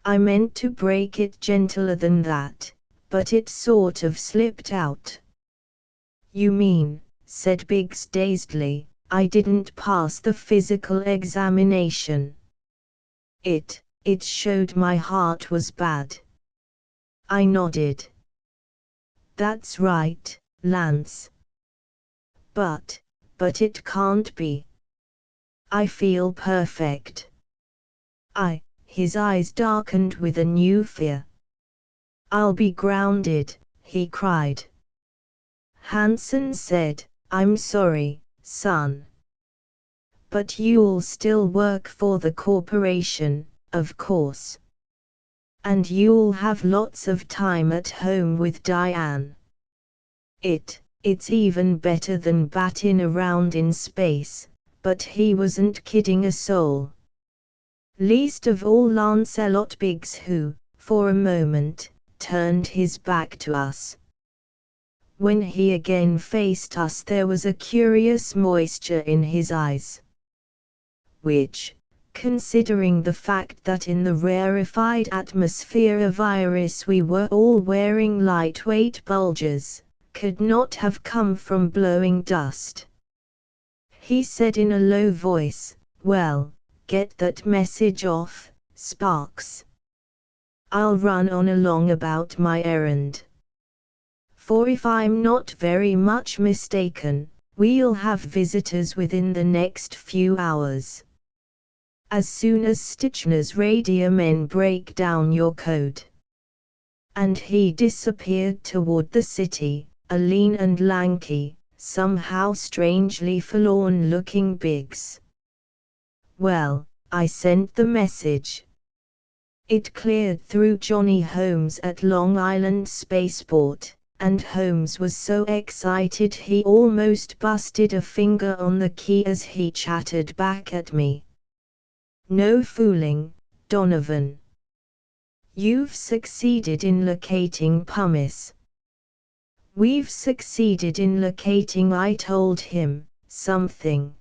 I meant to break it gentler than that, but it sort of slipped out." "You mean," said Biggs dazedly, "I didn't pass the physical examination?" It showed my heart was bad." I nodded. "That's right, Lance. But it can't be. I feel perfect." His eyes darkened with a new fear. "I'll be grounded," he cried. Hansen said, "I'm sorry, son. But you'll still work for the corporation, of course. And you'll have lots of time at home with Diane. It's even better than batting around in space." But he wasn't kidding a soul. Least of all Lancelot Biggs, who, for a moment, turned his back to us. When he again faced us there was a curious moisture in his eyes. Which, considering the fact that in the rarefied atmosphere of Iris we were all wearing lightweight bulgers, could not have come from blowing dust. He said in a low voice, "Well, get that message off, Sparks. I'll run on along about my errand. For if I'm not very much mistaken, we'll have visitors within the next few hours. As soon as Stitchner's radio men break down your code." And he disappeared toward the city, a lean and lanky, somehow strangely forlorn-looking Biggs. Well, I sent the message. It cleared through Johnny Holmes at Long Island Spaceport, and Holmes was so excited he almost busted a finger on the key as he chattered back at me. "No fooling, Donovan. You've succeeded in locating Pumice." "We've succeeded in locating," I told him, "something.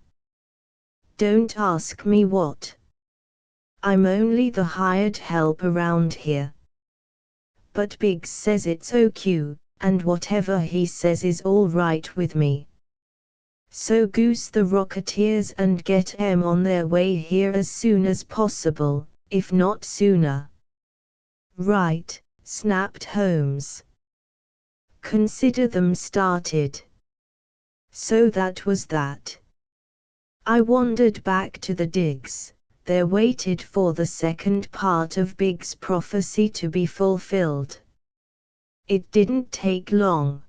Don't ask me what. I'm only the hired help around here. But Biggs says it's OQ, and whatever he says is all right with me. So goose the Rocketeers and get 'em on their way here as soon as possible, if not sooner." "Right," snapped Holmes. "Consider them started." So that was that. I wandered back to the digs. There waited for the second part of Biggs' prophecy to be fulfilled. It didn't take long.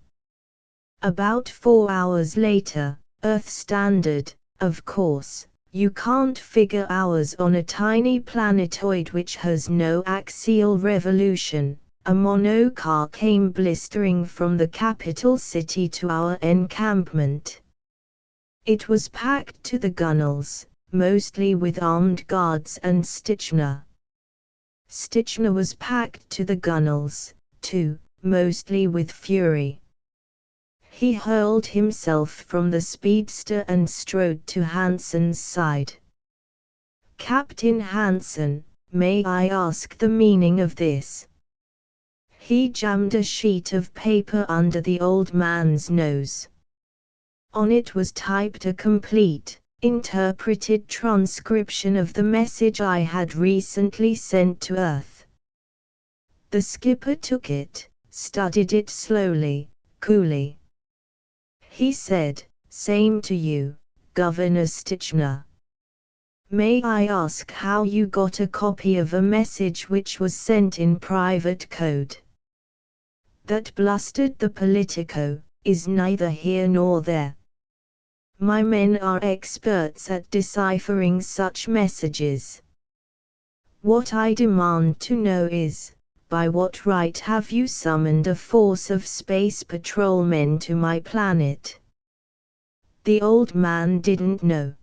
About 4 hours later, Earth Standard, of course, you can't figure hours on a tiny planetoid which has no axial revolution, a monocar came blistering from the capital city to our encampment. It was packed to the gunwales, mostly with armed guards and Stitchner. Stitchner was packed to the gunwales, too, mostly with fury. He hurled himself from the speedster and strode to Hansen's side. "Captain Hansen, may I ask the meaning of this?" He jammed a sheet of paper under the old man's nose. On it was typed a complete, interpreted transcription of the message I had recently sent to Earth. The skipper took it, studied it slowly, coolly. He said, "Same to you, Governor Stitchner. May I ask how you got a copy of a message which was sent in private code?" "That," blustered the Politico, "is neither here nor there. My men are experts at deciphering such messages. What I demand to know is, by what right have you summoned a force of space patrolmen to my planet?" The old man didn't know.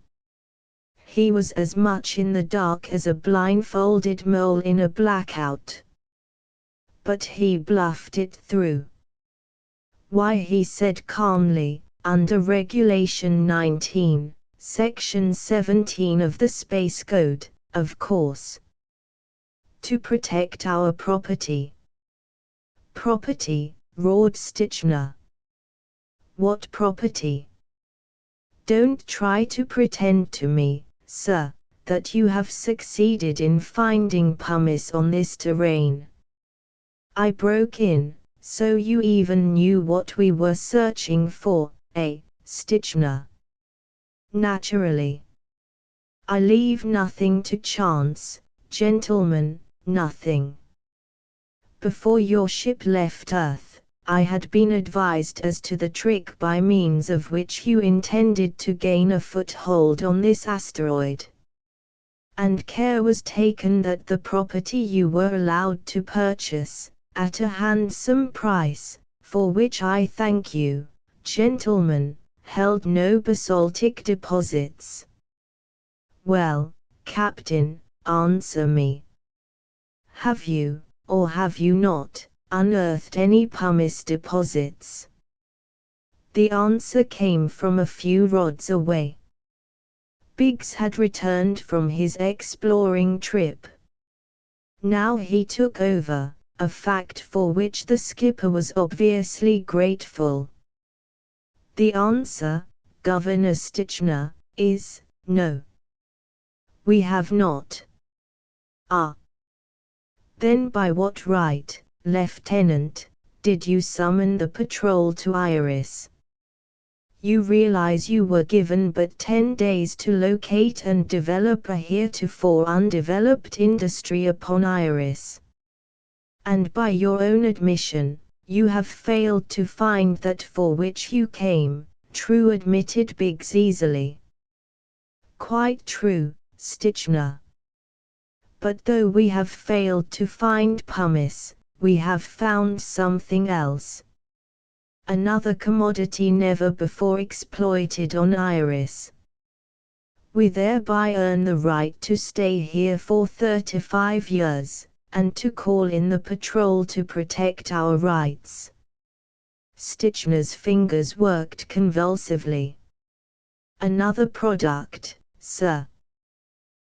He was as much in the dark as a blindfolded mole in a blackout. But he bluffed it through. "Why," he said calmly, "under Regulation 19, Section 17 of the Space Code, of course. To protect our property." "Property?" roared Stitchner. "What property? Don't try to pretend to me, sir, that you have succeeded in finding pumice on this terrain." I broke in. "So you even knew what we were searching for, eh, Stitchner?" "Naturally. I leave nothing to chance, gentlemen, nothing. Before your ship left Earth, I had been advised as to the trick by means of which you intended to gain a foothold on this asteroid. And care was taken that the property you were allowed to purchase, at a handsome price, for which I thank you, gentlemen, held no basaltic deposits. Well, Captain, answer me. Have you, or have you not, unearthed any pumice deposits?" The answer came from a few rods away. Biggs had returned from his exploring trip. Now he took over, a fact for which the skipper was obviously grateful. The answer, Governor Stitchner, is no. We have not. Ah. Then by what right, Lieutenant, did you summon the patrol to Iris? You realize you were given but 10 days to locate and develop a heretofore undeveloped industry upon Iris. And by your own admission, you have failed to find that for which you came, true, admitted Biggs easily. Quite true, Stitchner. But though we have failed to find pumice, we have found something else. Another commodity never before exploited on Iris. We thereby earn the right to stay here for 35 years, and to call in the patrol to protect our rights. Stitchner's fingers worked convulsively. Another product, sir.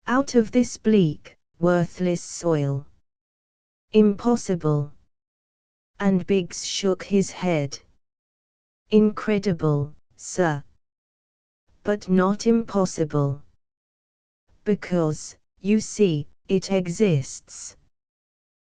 Out of this bleak, worthless soil. Impossible. And Biggs shook his head. Incredible, sir. But not impossible. Because, you see, it exists.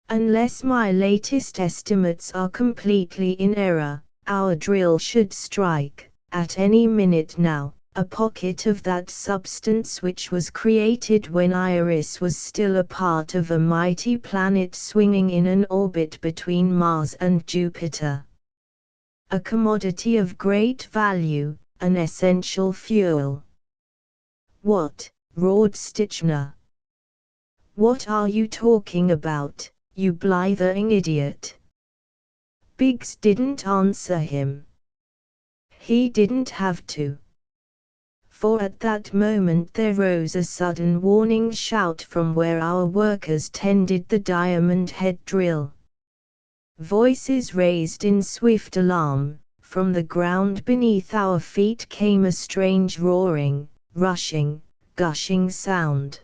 Unless my latest estimates are completely in error, our drill should strike, at any minute now, a pocket of that substance which was created when Iris was still a part of a mighty planet swinging in an orbit between Mars and Jupiter. A commodity of great value, an essential fuel. What? Roared Stitchner. What are you talking about, you blithering idiot? Biggs didn't answer him. He didn't have to. For at that moment there rose a sudden warning shout from where our workers tended the Diamond Head drill. Voices raised in swift alarm. From the ground beneath our feet came a strange roaring, rushing, gushing sound.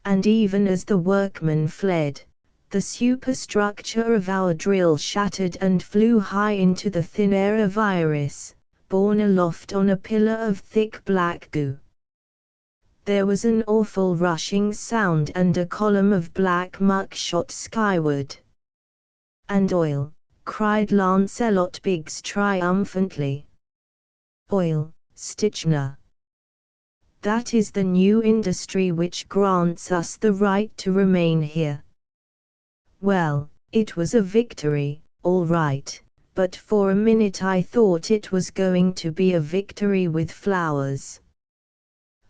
And even as the workmen fled, the superstructure of our drill shattered and flew high into the thin air of Iris, borne aloft on a pillar of thick black goo. There was an awful rushing sound and a column of black muck shot skyward. And oil, cried Lancelot Biggs triumphantly. Oil, Stitchner. That is the new industry which grants us the right to remain here. Well, it was a victory, all right, but for a minute I thought it was going to be a victory with flowers.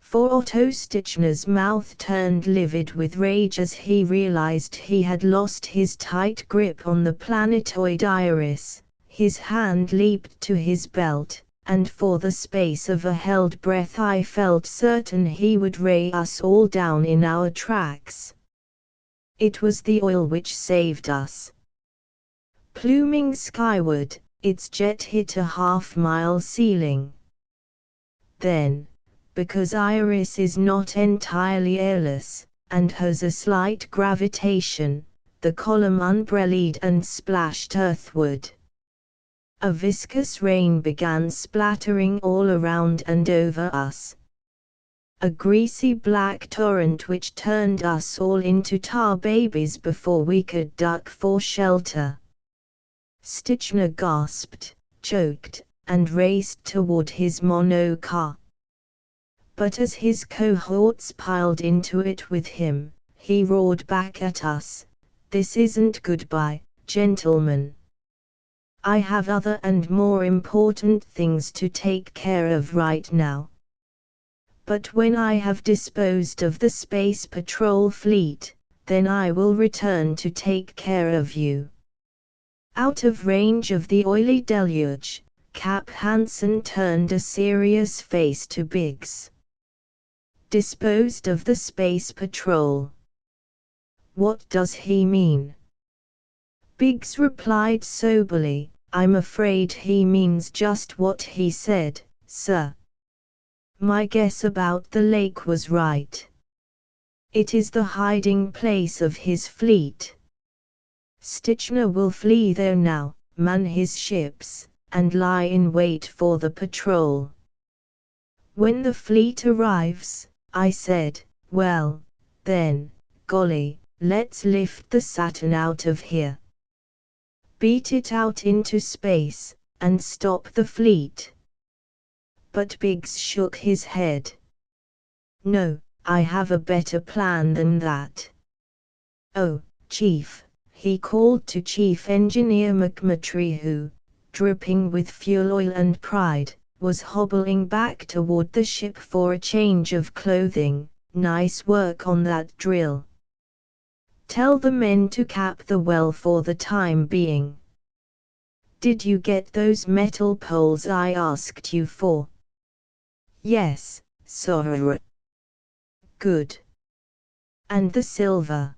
For Otto Stitchner's mouth turned livid with rage as he realized he had lost his tight grip on the planetoid Iris. His hand leaped to his belt, and for the space of a held breath I felt certain he would ray us all down in our tracks. It was the oil which saved us. Pluming skyward, its jet hit a half-mile ceiling. Then, because Iris is not entirely airless, and has a slight gravitation, the column umbrelled and splashed earthward. A viscous rain began splattering all around and over us. A greasy black torrent which turned us all into tar babies before we could duck for shelter. Stitchner gasped, choked, and raced toward his monocar. But as his cohorts piled into it with him, he roared back at us, "This isn't goodbye, gentlemen. I have other and more important things to take care of right now. But when I have disposed of the Space Patrol fleet, then I will return to take care of you." Out of range of the oily deluge, Cap Hansen turned a serious face to Biggs. Disposed of the Space Patrol. What does he mean? Biggs replied soberly, "I'm afraid he means just what he said, sir. My guess about the lake was right. It is the hiding place of his fleet. Stitchner will flee there now, man his ships, and lie in wait for the patrol. When the fleet arrives, I said, well, then, golly, let's lift the Saturn out of here. Beat it out into space, and stop the fleet. But Biggs shook his head. No, I have a better plan than that. Oh, Chief, he called to Chief Engineer McMurtry who, dripping with fuel oil and pride, was hobbling back toward the ship for a change of clothing. Nice work on that drill. Tell the men to cap the well for the time being. Did you get those metal poles I asked you for? Yes, sir. Good. And the silver?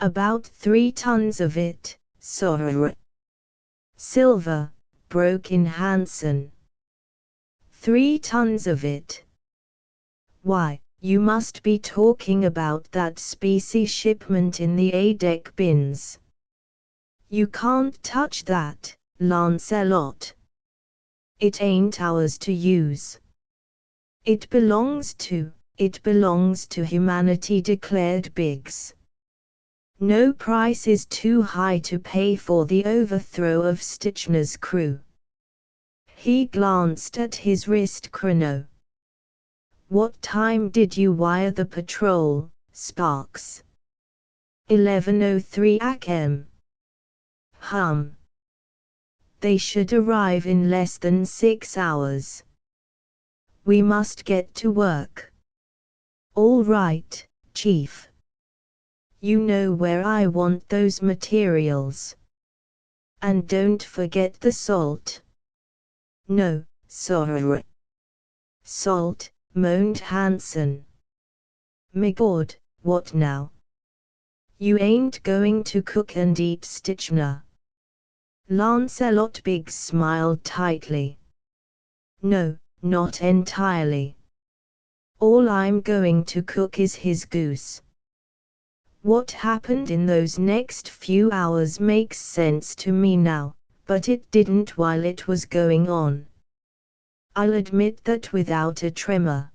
About 3 tons of it, sir. Silver, broke in Hansen. 3 tons of it? Why, you must be talking about that specie shipment in the A-deck bins. You can't touch that, Lancelot. It ain't ours to use. It belongs to humanity, declared Biggs. No price is too high to pay for the overthrow of Stitchner's crew. He glanced at his wrist chrono. What time did you wire the patrol, Sparks? 11:03 a.m. They should arrive in less than 6 hours. We must get to work. All right, Chief. You know where I want those materials. And don't forget the salt. No, sir. Salt, moaned Hansen. Migord, what now? You ain't going to cook and eat Stitchner? Lancelot Biggs smiled tightly. No, not entirely. All I'm going to cook is his goose. What happened in those next few hours makes sense to me now, but it didn't while it was going on. I'll admit that without a tremor.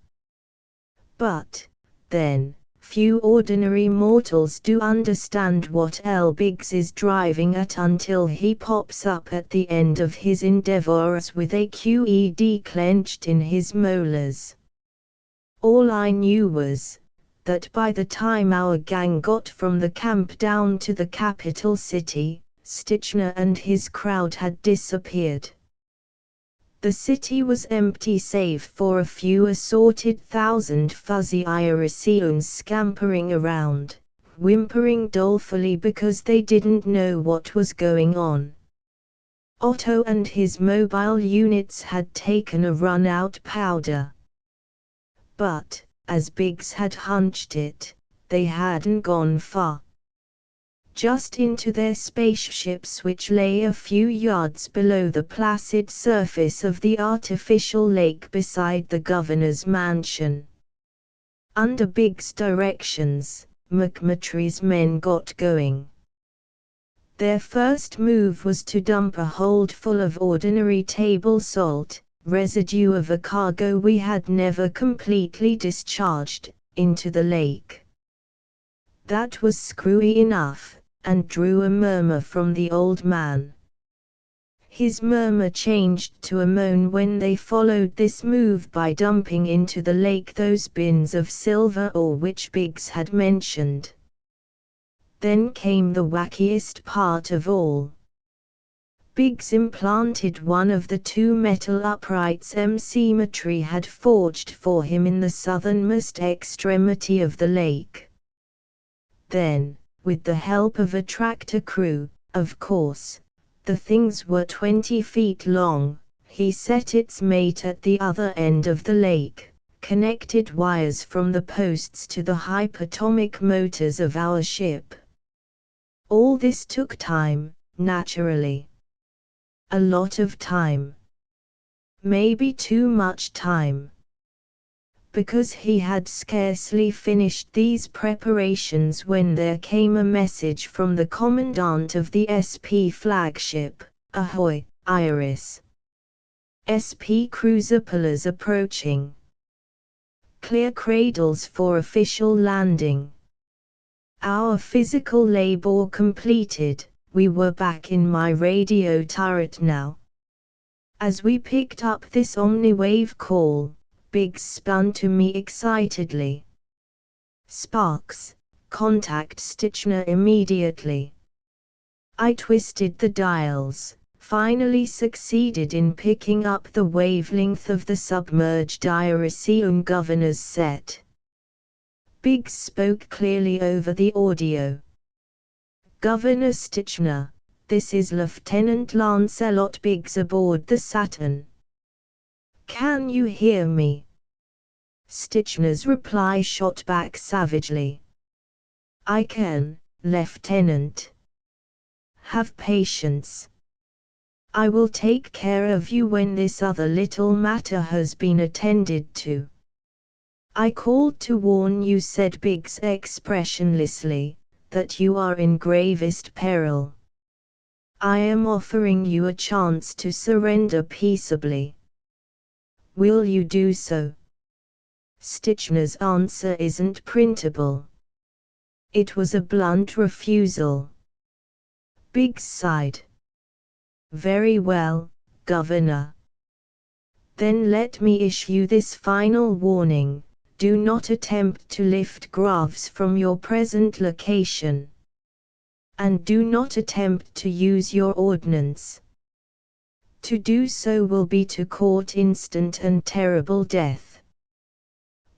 But, then, few ordinary mortals do understand what L. Biggs is driving at until he pops up at the end of his endeavors with a QED clenched in his molars. All I knew was that by the time our gang got from the camp down to the capital city, Stitchner and his crowd had disappeared. The city was empty save for a few assorted thousand fuzzy iriseans scampering around, whimpering dolefully because they didn't know what was going on. Otto and his mobile units had taken a run out powder. But, as Biggs had hunched it, they hadn't gone far. Just into their spaceships which lay a few yards below the placid surface of the artificial lake beside the governor's mansion. Under Biggs' directions, McMurtry's men got going. Their first move was to dump a hold full of ordinary table salt, residue of a cargo we had never completely discharged, into the lake. That was screwy enough, and drew a murmur from the old man. His murmur changed to a moan when they followed this move by dumping into the lake those bins of silver ore which Biggs had mentioned. Then came the wackiest part of all. Biggs implanted one of the 2 metal uprights McMurtry had forged for him in the southernmost extremity of the lake. Then, with the help of a tractor crew, of course, the things were 20 feet long, he set its mate at the other end of the lake, connected wires from the posts to the hypertonic motors of our ship. All this took time, naturally. A lot of time. Maybe too much time. Because he had scarcely finished these preparations when there came a message from the commandant of the SP flagship. Ahoy, Iris. SP cruiser pillars approaching. Clear cradles for official landing. Our physical labor completed, we were back in my radio turret now. As we picked up this omniwave call, Biggs spun to me excitedly. Sparks, contact Stitchner immediately. I twisted the dials, finally succeeded in picking up the wavelength of the submerged Iriseum governor's set. Biggs spoke clearly over the audio. Governor Stitchner, this is Lieutenant Lancelot Biggs aboard the Saturn. Can you hear me? Stitchner's reply shot back savagely. I can, Lieutenant. Have patience. I will take care of you when this other little matter has been attended to. I called to warn you, said Biggs expressionlessly, that you are in gravest peril. I am offering you a chance to surrender peaceably. Will you do so? Stitchner's answer isn't printable. It was a blunt refusal. Biggs sighed. Very well, Governor. Then let me issue this final warning. Do not attempt to lift graphs from your present location. And do not attempt to use your ordnance. To do so will be to court instant and terrible death.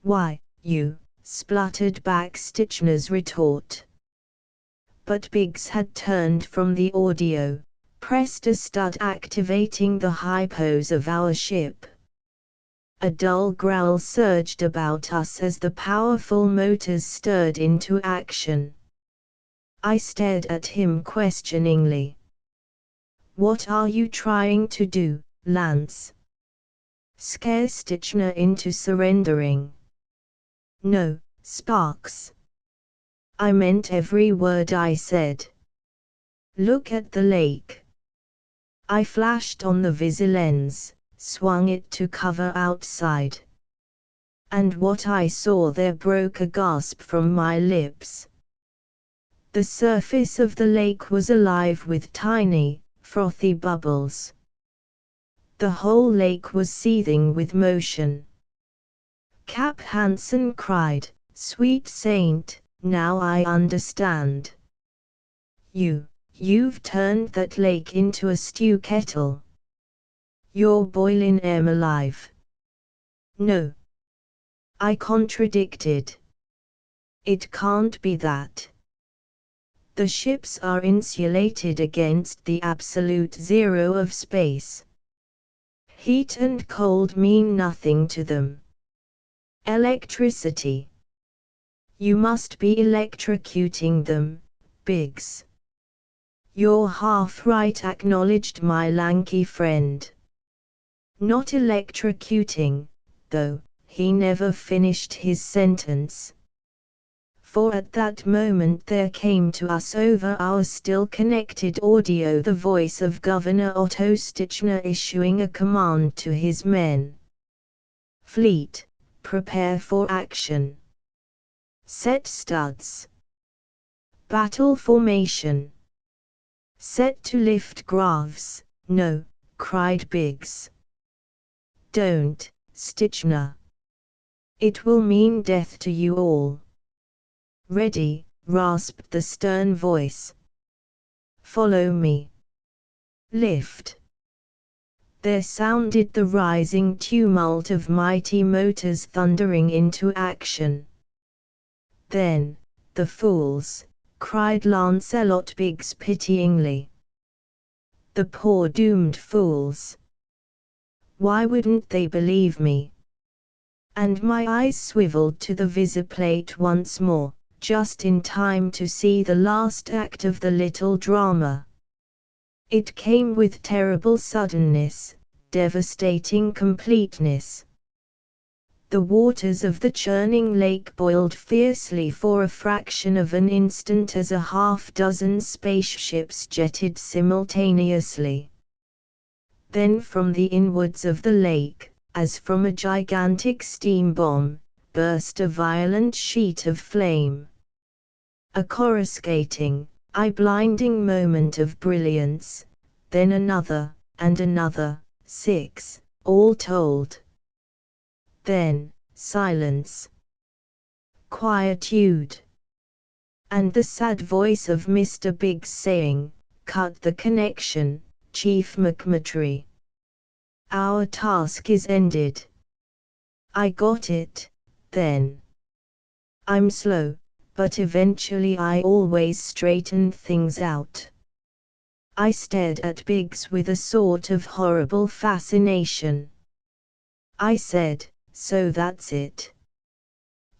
Why, you, spluttered back Stitchner's retort. But Biggs had turned from the audio, pressed a stud activating the hypos of our ship. A dull growl surged about us as the powerful motors stirred into action. I stared at him questioningly. What are you trying to do, Lance? Scare Stitchner into surrendering? No, Sparks. I meant every word I said. Look at the lake. I flashed on the visilens, swung it to cover outside. And what I saw there broke a gasp from my lips. The surface of the lake was alive with tiny, frothy bubbles. The whole lake was seething with motion. Cap Hansen cried, "Sweet saint, now I understand. You've turned that lake into a stew kettle. You're boiling 'em alive." No. I contradicted. It can't be that. The ships are insulated against the absolute zero of space. Heat and cold mean nothing to them. Electricity. You must be electrocuting them, Biggs. You're half right, acknowledged my lanky friend. Not electrocuting, though. He never finished his sentence. For at that moment there came to us over our still connected audio the voice of Governor Otto Stitchner issuing a command to his men. Fleet, prepare for action. Set studs. Battle formation. Set to lift graphs. No, cried Biggs. Don't, Stitchner. It will mean death to you all. Ready, rasped the stern voice. Follow me. Lift. There sounded the rising tumult of mighty motors thundering into action. Then, the fools, cried Lancelot Biggs pityingly. The poor doomed fools. Why wouldn't they believe me? And my eyes swiveled to the visiplate once more, just in time to see the last act of the little drama. It came with terrible suddenness, devastating completeness. The waters of the churning lake boiled fiercely for a fraction of an instant as a half-dozen spaceships jetted simultaneously. Then from the inwards of the lake, as from a gigantic steam bomb, burst a violent sheet of flame. A coruscating, eye-blinding moment of brilliance, then another, and another, 6, all told. Then, silence. Quietude. And the sad voice of Mr. Biggs saying, "Cut the connection, Chief McMurtry. Our task is ended." I got it, then. I'm slow, but eventually I always straighten things out. I stared at Biggs with a sort of horrible fascination. I said, "So that's it.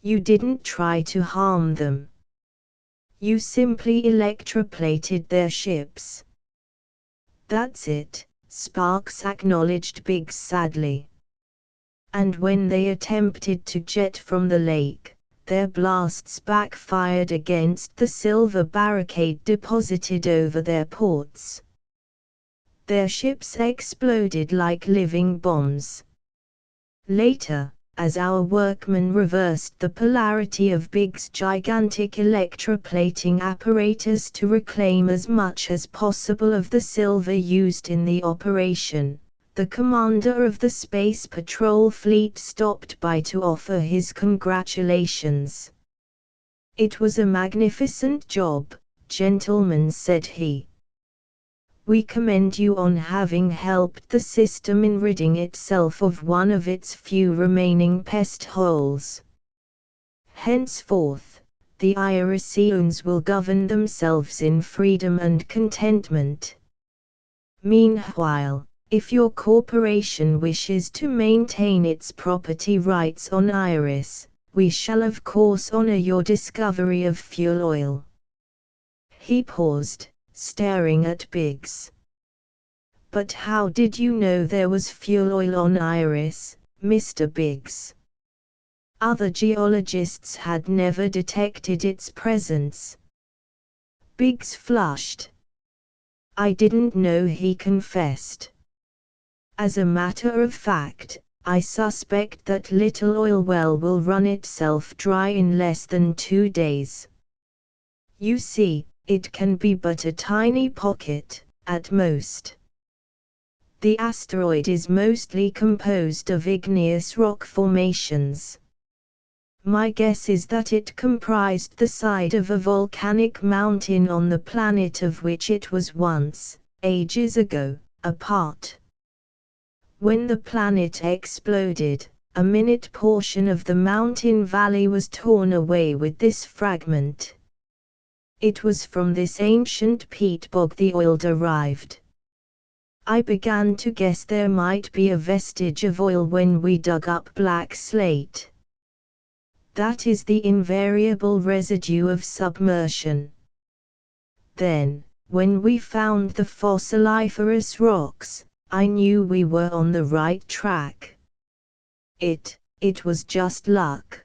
You didn't try to harm them. You simply electroplated their ships." "That's it," Sparks acknowledged Biggs sadly. "And when they attempted to jet from the lake, their blasts backfired against the silver barricade deposited over their ports. Their ships exploded like living bombs. Later, as our workmen reversed the polarity of Biggs' gigantic electroplating apparatus to reclaim as much as possible of the silver used in the operation, the commander of the Space Patrol fleet stopped by to offer his congratulations. "It was a magnificent job, gentlemen," said he. "We commend you on having helped the system in ridding itself of one of its few remaining pest holes. Henceforth, the Irisians will govern themselves in freedom and contentment. Meanwhile, if your corporation wishes to maintain its property rights on Iris, we shall of course honor your discovery of fuel oil." He paused, staring at Biggs. "But how did you know there was fuel oil on Iris, Mr. Biggs?" Other geologists had never detected its presence. Biggs flushed. "I didn't know," he confessed. "As a matter of fact, I suspect that little oil well will run itself dry in less than 2 days. You see, it can be but a tiny pocket, at most. The asteroid is mostly composed of igneous rock formations. My guess is that it comprised the side of a volcanic mountain on the planet of which it was once, ages ago, a part. When the planet exploded, a minute portion of the mountain valley was torn away with this fragment. It was from this ancient peat bog the oil derived. I began to guess there might be a vestige of oil when we dug up black slate. That is the invariable residue of submersion. Then, when we found the fossiliferous rocks, I knew we were on the right track. It was just luck."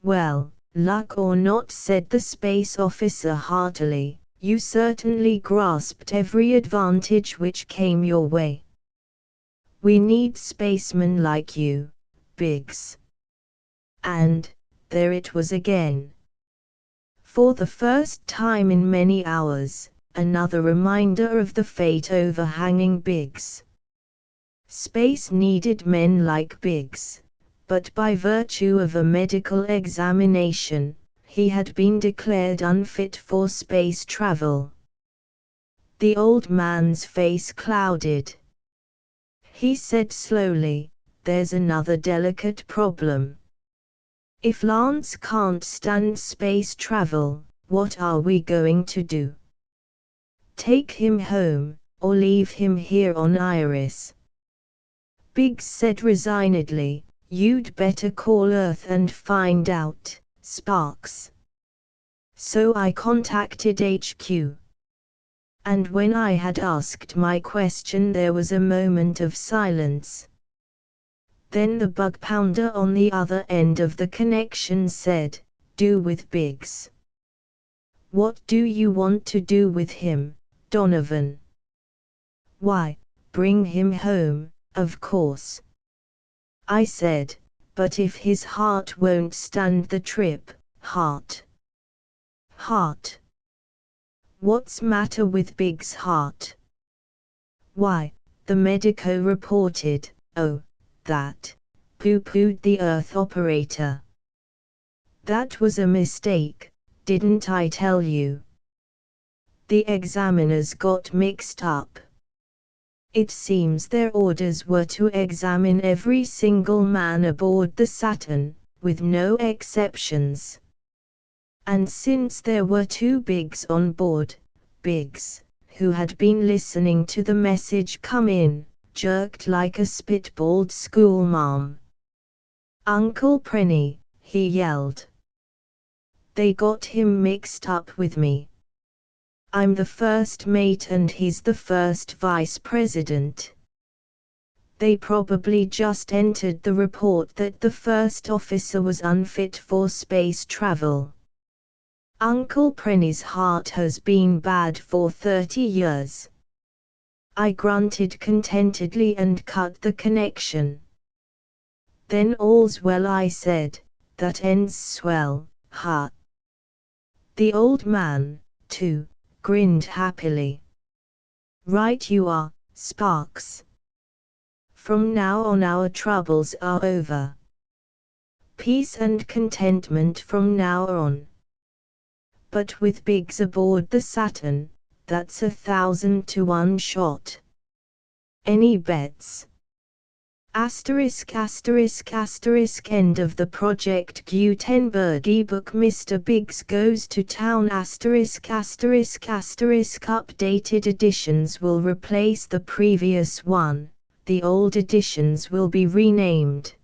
"Well, luck or not," said the space officer heartily, "you certainly grasped every advantage which came your way. We need spacemen like you, Biggs." And, there it was again. For the first time in many hours, another reminder of the fate overhanging Biggs. Space needed men like Biggs, but by virtue of a medical examination, he had been declared unfit for space travel. The old man's face clouded. He said slowly, "There's another delicate problem. If Lance can't stand space travel, what are we going to do? Take him home, or leave him here on Iris?" Biggs said resignedly, "You'd better call Earth and find out, Sparks." So I contacted HQ. And when I had asked my question there was a moment of silence. Then the bug pounder on the other end of the connection said, "Do with Biggs." "What do you want to do with him, Donovan?" "Why, bring him home, of course. I said, but if his heart won't stand the trip, heart. What's matter with Big's heart? Why, the medico reported, oh, that, pooh-poohed the earth operator. That was a mistake, didn't I tell you? The examiners got mixed up. It seems their orders were to examine every single man aboard the Saturn, with no exceptions. And since there were two Bigs on board, Biggs, who had been listening to the message come in, jerked like a spitballed schoolmarm. "Uncle Prenny," he yelled. "They got him mixed up with me. I'm the first mate and he's the first vice president. They probably just entered the report that the first officer was unfit for space travel. Uncle Prenny's heart has been bad for 30 years. I grunted contentedly and cut the connection. Then all's well, I said, that ends swell, huh? The old man, too, grinned happily. Right you are, Sparks. From now on our troubles are over. Peace and contentment from now on. But with Biggs aboard the Saturn, that's 1,000 to 1 shot. Any bets? Asterisk asterisk asterisk end of the Project Gutenberg ebook. Mr. Biggs goes to town asterisk asterisk asterisk updated editions will replace the previous one, the old editions will be renamed.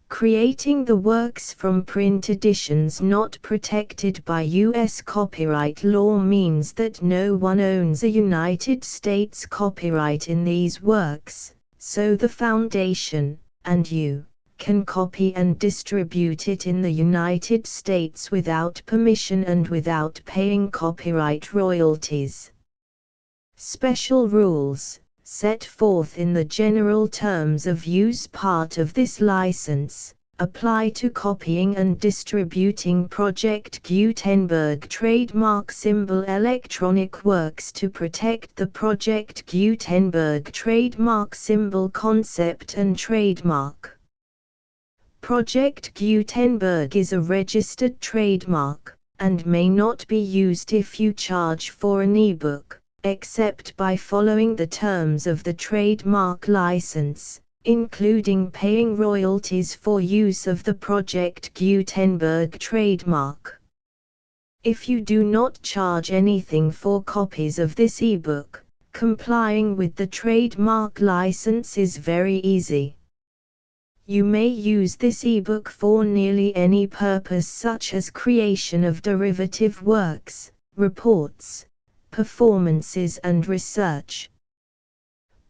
Creating the works from print editions not protected by U.S. copyright law means that no one owns a United States copyright in these works, so the Foundation, and you, can copy and distribute it in the United States without permission and without paying copyright royalties. Special rules, set forth in the general terms of use part of this license, apply to copying and distributing Project Gutenberg trademark symbol electronic works to protect the Project Gutenberg trademark symbol concept and trademark. Project Gutenberg is a registered trademark, and may not be used if you charge for an ebook, except by following the terms of the trademark license, including paying royalties for use of the Project Gutenberg trademark. If you do not charge anything for copies of this ebook, complying with the trademark license is very easy. You may use this ebook for nearly any purpose, such as creation of derivative works, reports, performances and research.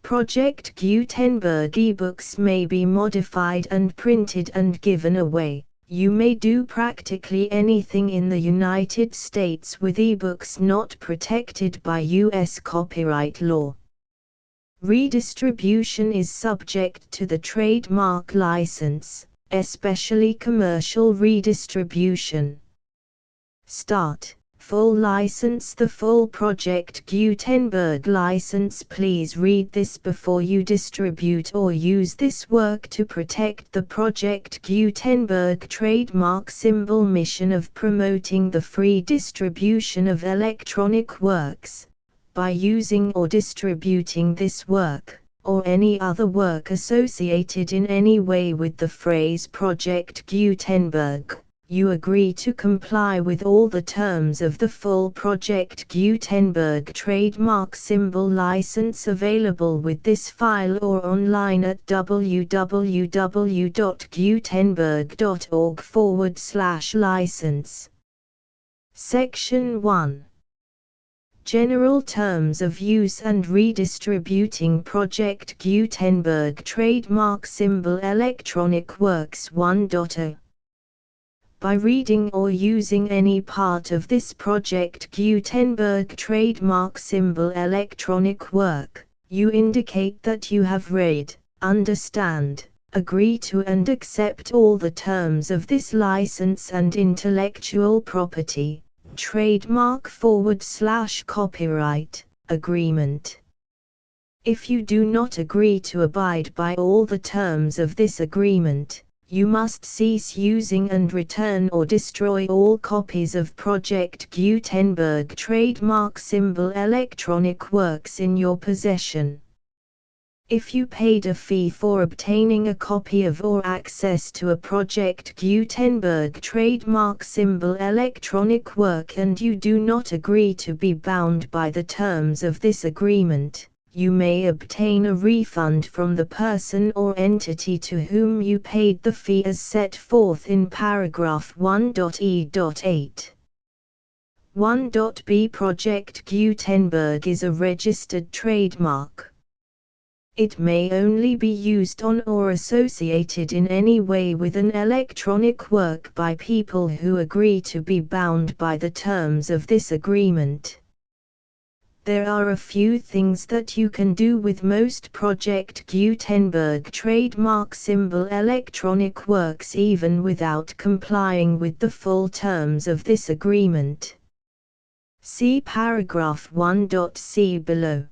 Project Gutenberg ebooks may be modified and printed and given away. You may do practically anything in the United States with ebooks not protected by U.S. copyright law. Redistribution is subject to the trademark license, especially commercial redistribution. Start. Full license. The full Project Gutenberg license. Please read this before you distribute or use this work to protect the Project Gutenberg trademark symbol mission of promoting the free distribution of electronic works, by using or distributing this work, or any other work associated in any way with the phrase Project Gutenberg. You agree to comply with all the terms of the full Project Gutenberg trademark symbol license available with this file or online at www.gutenberg.org/license. Section 1. General Terms of Use and Redistributing Project Gutenberg Trademark Symbol Electronic Works 1.0. By reading or using any part of this Project Gutenberg trademark symbol electronic work, You indicate that you have read, understand, agree to and accept all the terms of this license and intellectual property, trademark/copyright, agreement. If you do not agree to abide by all the terms of this agreement, you must cease using and return or destroy all copies of Project Gutenberg trademark symbol electronic works in your possession. If you paid a fee for obtaining a copy of or access to a Project Gutenberg trademark symbol electronic work and you do not agree to be bound by the terms of this agreement, you may obtain a refund from the person or entity to whom you paid the fee as set forth in paragraph 1.e.8. 1.b Project Gutenberg is a registered trademark. It may only be used on or associated in any way with an electronic work by people who agree to be bound by the terms of this agreement. There are a few things that you can do with most Project Gutenberg trademark symbol electronic works even without complying with the full terms of this agreement. See paragraph 1.c below.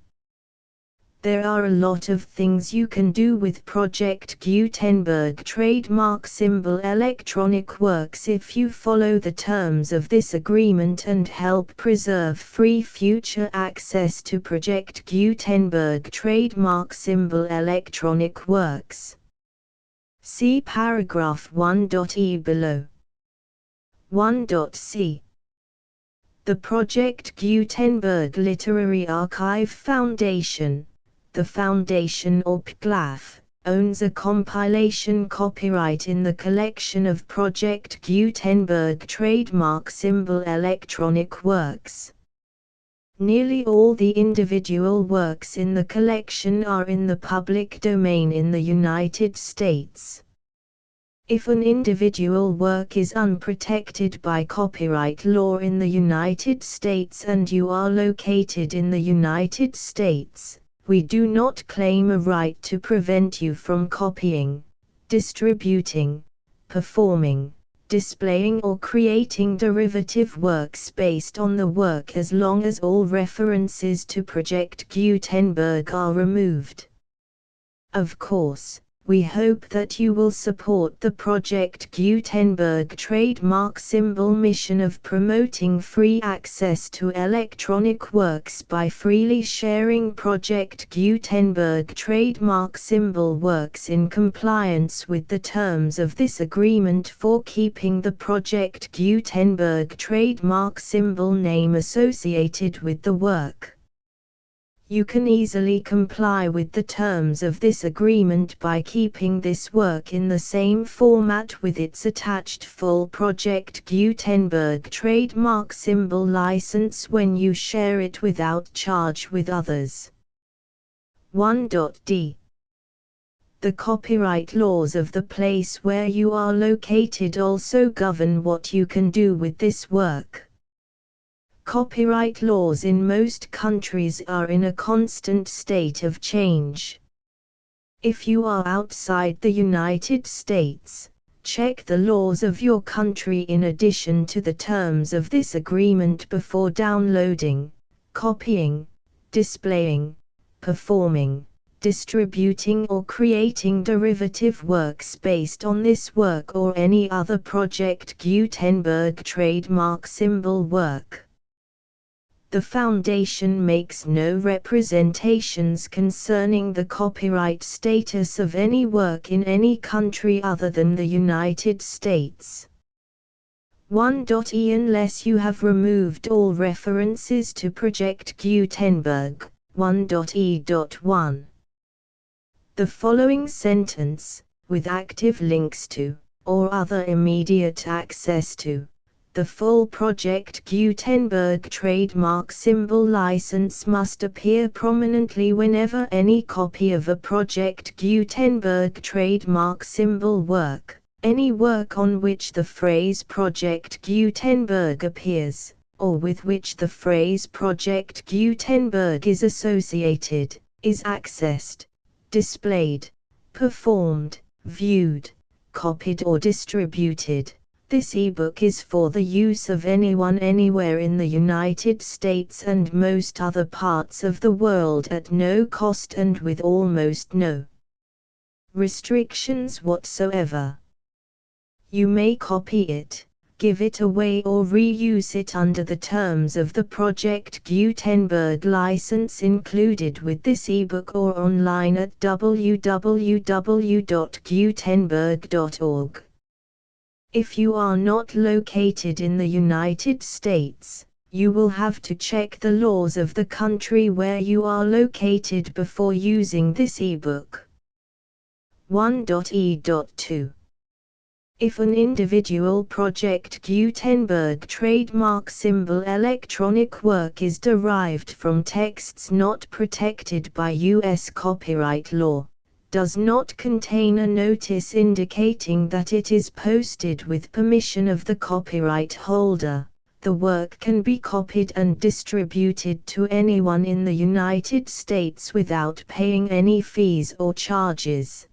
There are a lot of things you can do with Project Gutenberg trademark symbol electronic works if you follow the terms of this agreement and help preserve free future access to Project Gutenberg trademark symbol electronic works. See paragraph 1.e below. 1.c. The Project Gutenberg Literary Archive Foundation, the Foundation or PGLAF, owns a compilation copyright in the collection of Project Gutenberg trademark symbol electronic works. Nearly all the individual works in the collection are in the public domain in the United States. If an individual work is unprotected by copyright law in the United States and you are located in the United States, we do not claim a right to prevent you from copying, distributing, performing, displaying or creating derivative works based on the work as long as all references to Project Gutenberg are removed. Of course, we hope that you will support the Project Gutenberg trademark symbol mission of promoting free access to electronic works by freely sharing Project Gutenberg trademark symbol works in compliance with the terms of this agreement for keeping the Project Gutenberg trademark symbol name associated with the work. You can easily comply with the terms of this agreement by keeping this work in the same format with its attached full Project Gutenberg trademark symbol license when you share it without charge with others. 1.d. The copyright laws of the place where you are located also govern what you can do with this work. Copyright laws in most countries are in a constant state of change. If you are outside the United States, check the laws of your country in addition to the terms of this agreement before downloading, copying, displaying, performing, distributing or creating derivative works based on this work or any other Project Gutenberg trademark symbol work. The Foundation makes no representations concerning the copyright status of any work in any country other than the United States. 1.e Unless you have removed all references to Project Gutenberg. 1.e.1. The following sentence, with active links to, or other immediate access to, the full Project Gutenberg trademark symbol license must appear prominently whenever any copy of a Project Gutenberg trademark symbol work, any work on which the phrase Project Gutenberg appears, or with which the phrase Project Gutenberg is associated, is accessed, displayed, performed, viewed, copied or distributed. This ebook is for the use of anyone anywhere in the United States and most other parts of the world at no cost and with almost no restrictions whatsoever. You may copy it, give it away or reuse it under the terms of the Project Gutenberg license included with this ebook or online at www.gutenberg.org. If you are not located in the United States, you will have to check the laws of the country where you are located before using this ebook. 1.e.2 If an individual Project Gutenberg trademark symbol electronic work is derived from texts not protected by U.S. copyright law, does not contain a notice indicating that it is posted with permission of the copyright holder, the work can be copied and distributed to anyone in the United States without paying any fees or charges.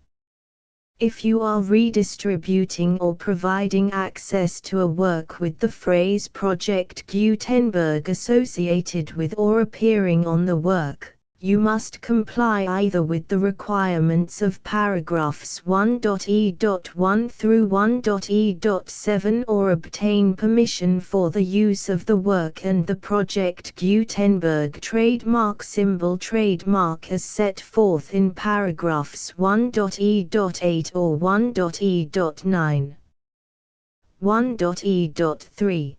If you are redistributing or providing access to a work with the phrase Project Gutenberg associated with or appearing on the work, you must comply either with the requirements of paragraphs 1.e.1 through 1.e.7 or obtain permission for the use of the work and the Project Gutenberg trademark symbol trademark as set forth in paragraphs 1.e.8 or 1.e.9. 1.e.3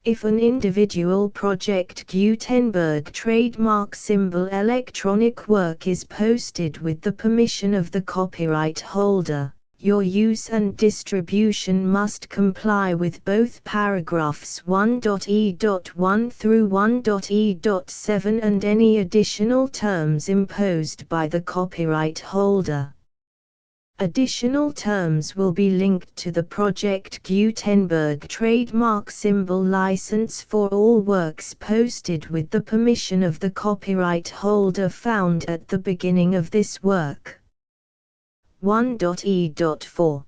If an individual Project Gutenberg trademark symbol electronic work is posted with the permission of the copyright holder, your use and distribution must comply with both paragraphs 1.e.1 through 1.e.7 and any additional terms imposed by the copyright holder. Additional terms will be linked to the Project Gutenberg trademark symbol license for all works posted with the permission of the copyright holder found at the beginning of this work. 1.e.4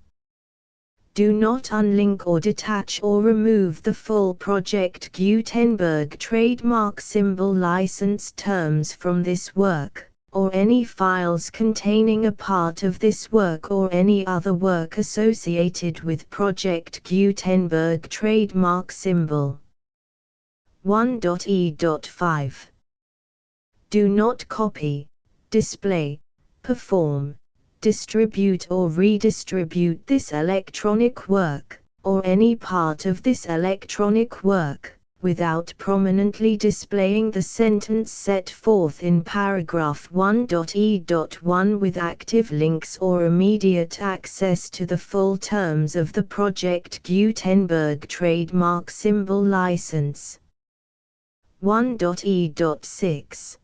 Do not unlink or detach or remove the full Project Gutenberg trademark symbol license terms from this work, or any files containing a part of this work or any other work associated with Project Gutenberg trademark symbol. 1.e.5 Do not copy, display, perform, distribute or redistribute this electronic work, or any part of this electronic work, without prominently displaying the sentence set forth in paragraph 1.e.1 with active links or immediate access to the full terms of the Project Gutenberg trademark symbol license. 1.e.6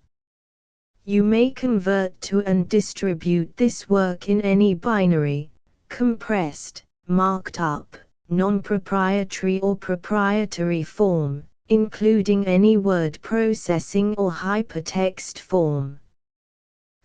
You may convert to and distribute this work in any binary, compressed, marked up, non-proprietary or proprietary form, including any word processing or hypertext form.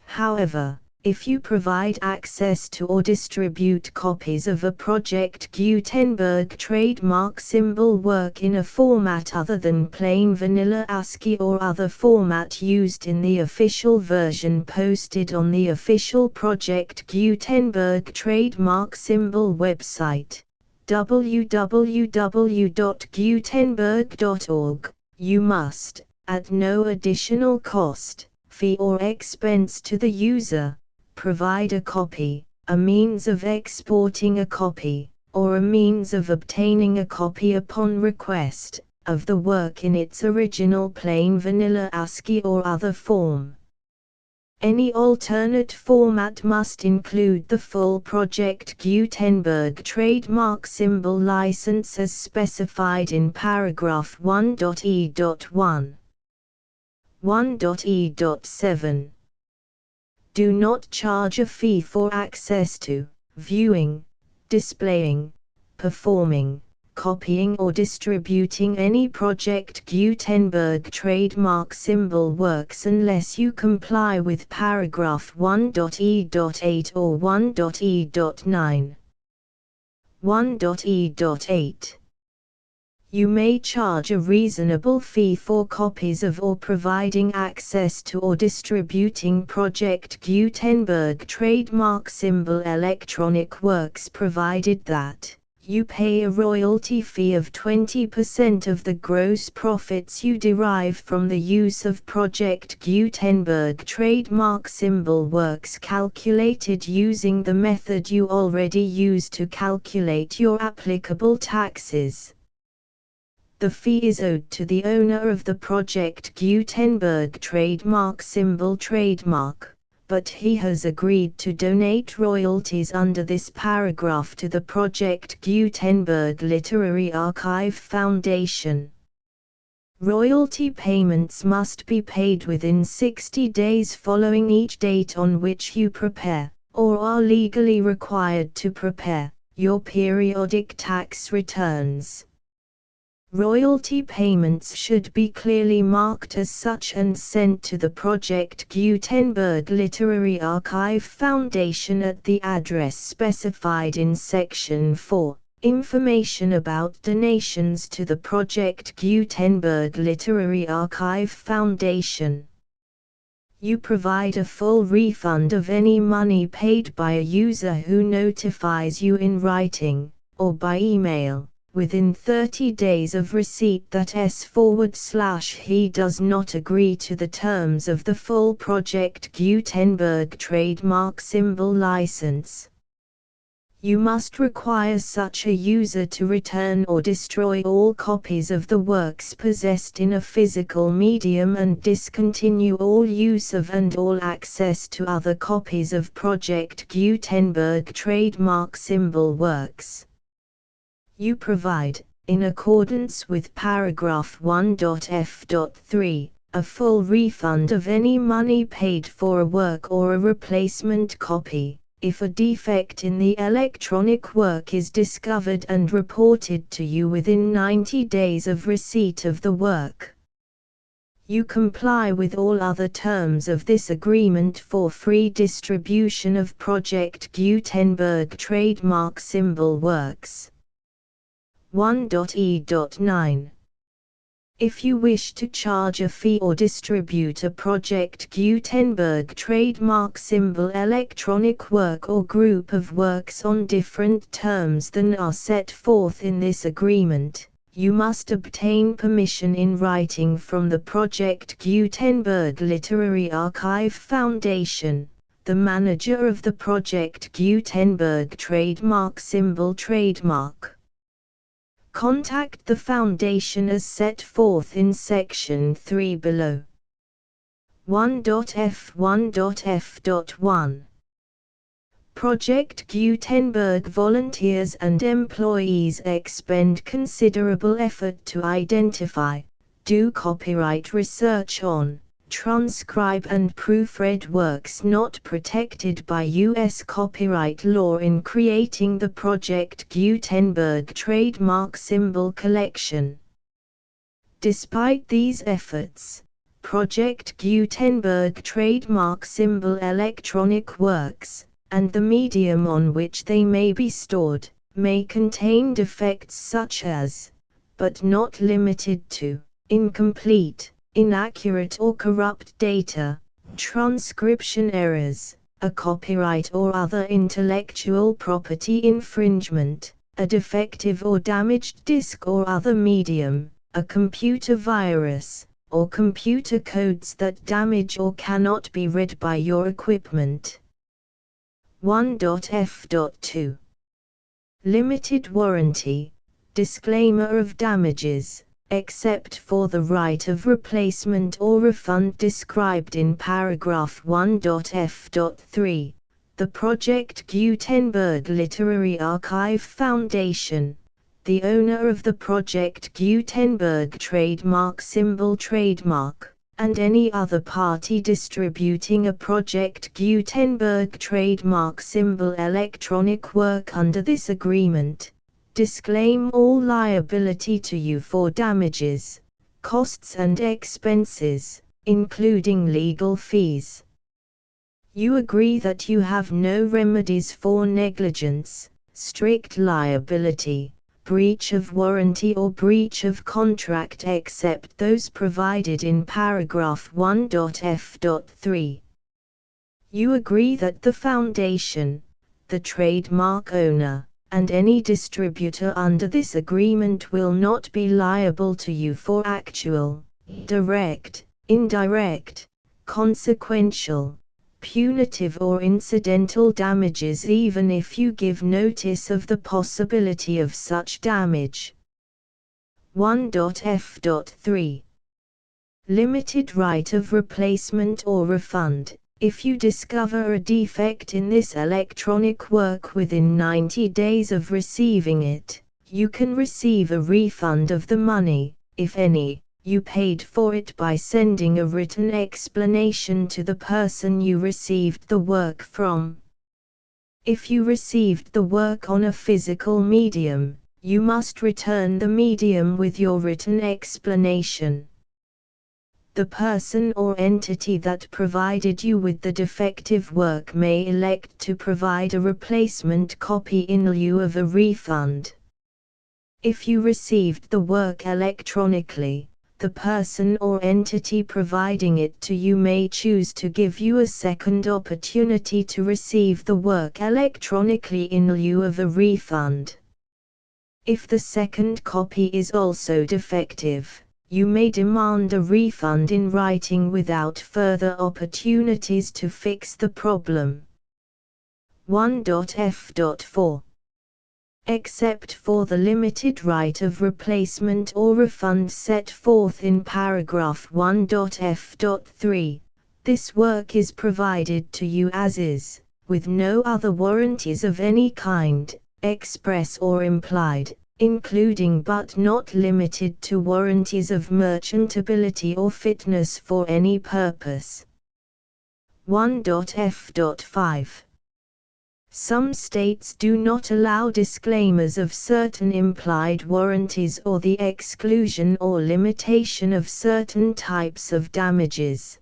However, if you provide access to or distribute copies of a Project Gutenberg trademark symbol work in a format other than plain vanilla ASCII or other format used in the official version posted on the official Project Gutenberg trademark symbol website, www.gutenberg.org, you must, at no additional cost, fee or expense to the user, provide a copy, a means of exporting a copy, or a means of obtaining a copy upon request, of the work in its original plain vanilla ASCII or other form. Any alternate format must include the full Project Gutenberg trademark symbol license as specified in paragraph 1.e.1. 1.e.7 Do not charge a fee for access to, viewing, displaying, performing, copying or distributing any Project Gutenberg trademark symbol works unless you comply with paragraph 1.e.8 or 1.e.9. 1.e.8. You may charge a reasonable fee for copies of or providing access to or distributing Project Gutenberg trademark symbol electronic works provided that you pay a royalty fee of 20% of the gross profits you derive from the use of Project Gutenberg trademark symbol works calculated using the method you already use to calculate your applicable taxes. The fee is owed to the owner of the Project Gutenberg trademark symbol trademark, but he has agreed to donate royalties under this paragraph to the Project Gutenberg Literary Archive Foundation. Royalty payments must be paid within 60 days following each date on which you prepare, or are legally required to prepare, your periodic tax returns. Royalty payments should be clearly marked as such and sent to the Project Gutenberg Literary Archive Foundation at the address specified in Section 4, Information about donations to the Project Gutenberg Literary Archive Foundation. You provide a full refund of any money paid by a user who notifies you in writing, or by email, within 30 days of receipt that he does not agree to the terms of the full Project Gutenberg trademark symbol license. You must require such a user to return or destroy all copies of the works possessed in a physical medium and discontinue all use of and all access to other copies of Project Gutenberg trademark symbol works. You provide, in accordance with paragraph 1.f.3, a full refund of any money paid for a work or a replacement copy, if a defect in the electronic work is discovered and reported to you within 90 days of receipt of the work. You comply with all other terms of this agreement for free distribution of Project Gutenberg trademark symbol works. 1.e.9. If you wish to charge a fee or distribute a Project Gutenberg trademark symbol electronic work or group of works on different terms than are set forth in this agreement, you must obtain permission in writing from the Project Gutenberg Literary Archive Foundation, the manager of the Project Gutenberg trademark symbol trademark. Contact the Foundation as set forth in Section 3 below. 1.f1.f.1. Project Gutenberg volunteers and employees expend considerable effort to identify, do copyright research on, transcribe and proofread works not protected by U.S. copyright law in creating the Project Gutenberg trademark symbol collection. Despite these efforts, Project Gutenberg trademark symbol electronic works, and the medium on which they may be stored, may contain defects such as, but not limited to, incomplete, inaccurate or corrupt data, transcription errors, a copyright or other intellectual property infringement, a defective or damaged disk or other medium, a computer virus, or computer codes that damage or cannot be read by your equipment. 1.f.2. Limited warranty, disclaimer of damages, except for the right of replacement or refund described in paragraph 1.f.3, the Project Gutenberg Literary Archive Foundation, the owner of the Project Gutenberg trademark symbol trademark, and any other party distributing a Project Gutenberg trademark symbol electronic work under this agreement, disclaim all liability to you for damages, costs and expenses, including legal fees. You agree that you have no remedies for negligence, strict liability, breach of warranty or breach of contract except those provided in paragraph 1.f.3. You agree that the foundation, the trademark owner, and any distributor under this agreement will not be liable to you for actual, direct, indirect, consequential, punitive or incidental damages even if you give notice of the possibility of such damage. 1.f.3. Limited right of replacement or refund. If you discover a defect in this electronic work within 90 days of receiving it, you can receive a refund of the money, if any, you paid for it by sending a written explanation to the person you received the work from. If you received the work on a physical medium, you must return the medium with your written explanation. The person or entity that provided you with the defective work may elect to provide a replacement copy in lieu of a refund. If you received the work electronically, the person or entity providing it to you may choose to give you a second opportunity to receive the work electronically in lieu of a refund. If the second copy is also defective, you may demand a refund in writing without further opportunities to fix the problem. 1.f.4. Except for the limited right of replacement or refund set forth in paragraph 1.f.3, this work is provided to you as is, with no other warranties of any kind, express or implied, including but not limited to warranties of merchantability or fitness for any purpose. 1.f.5. Some states do not allow disclaimers of certain implied warranties or the exclusion or limitation of certain types of damages.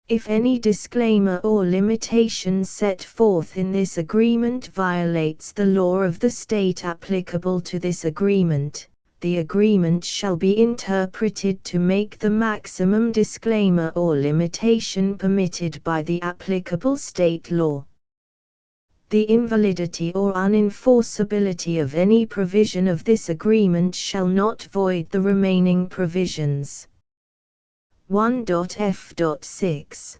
If any disclaimer or limitation set forth in this agreement violates the law of the state applicable to this agreement, the agreement shall be interpreted to make the maximum disclaimer or limitation permitted by the applicable state law. The invalidity or unenforceability of any provision of this agreement shall not void the remaining provisions. 1.f.6.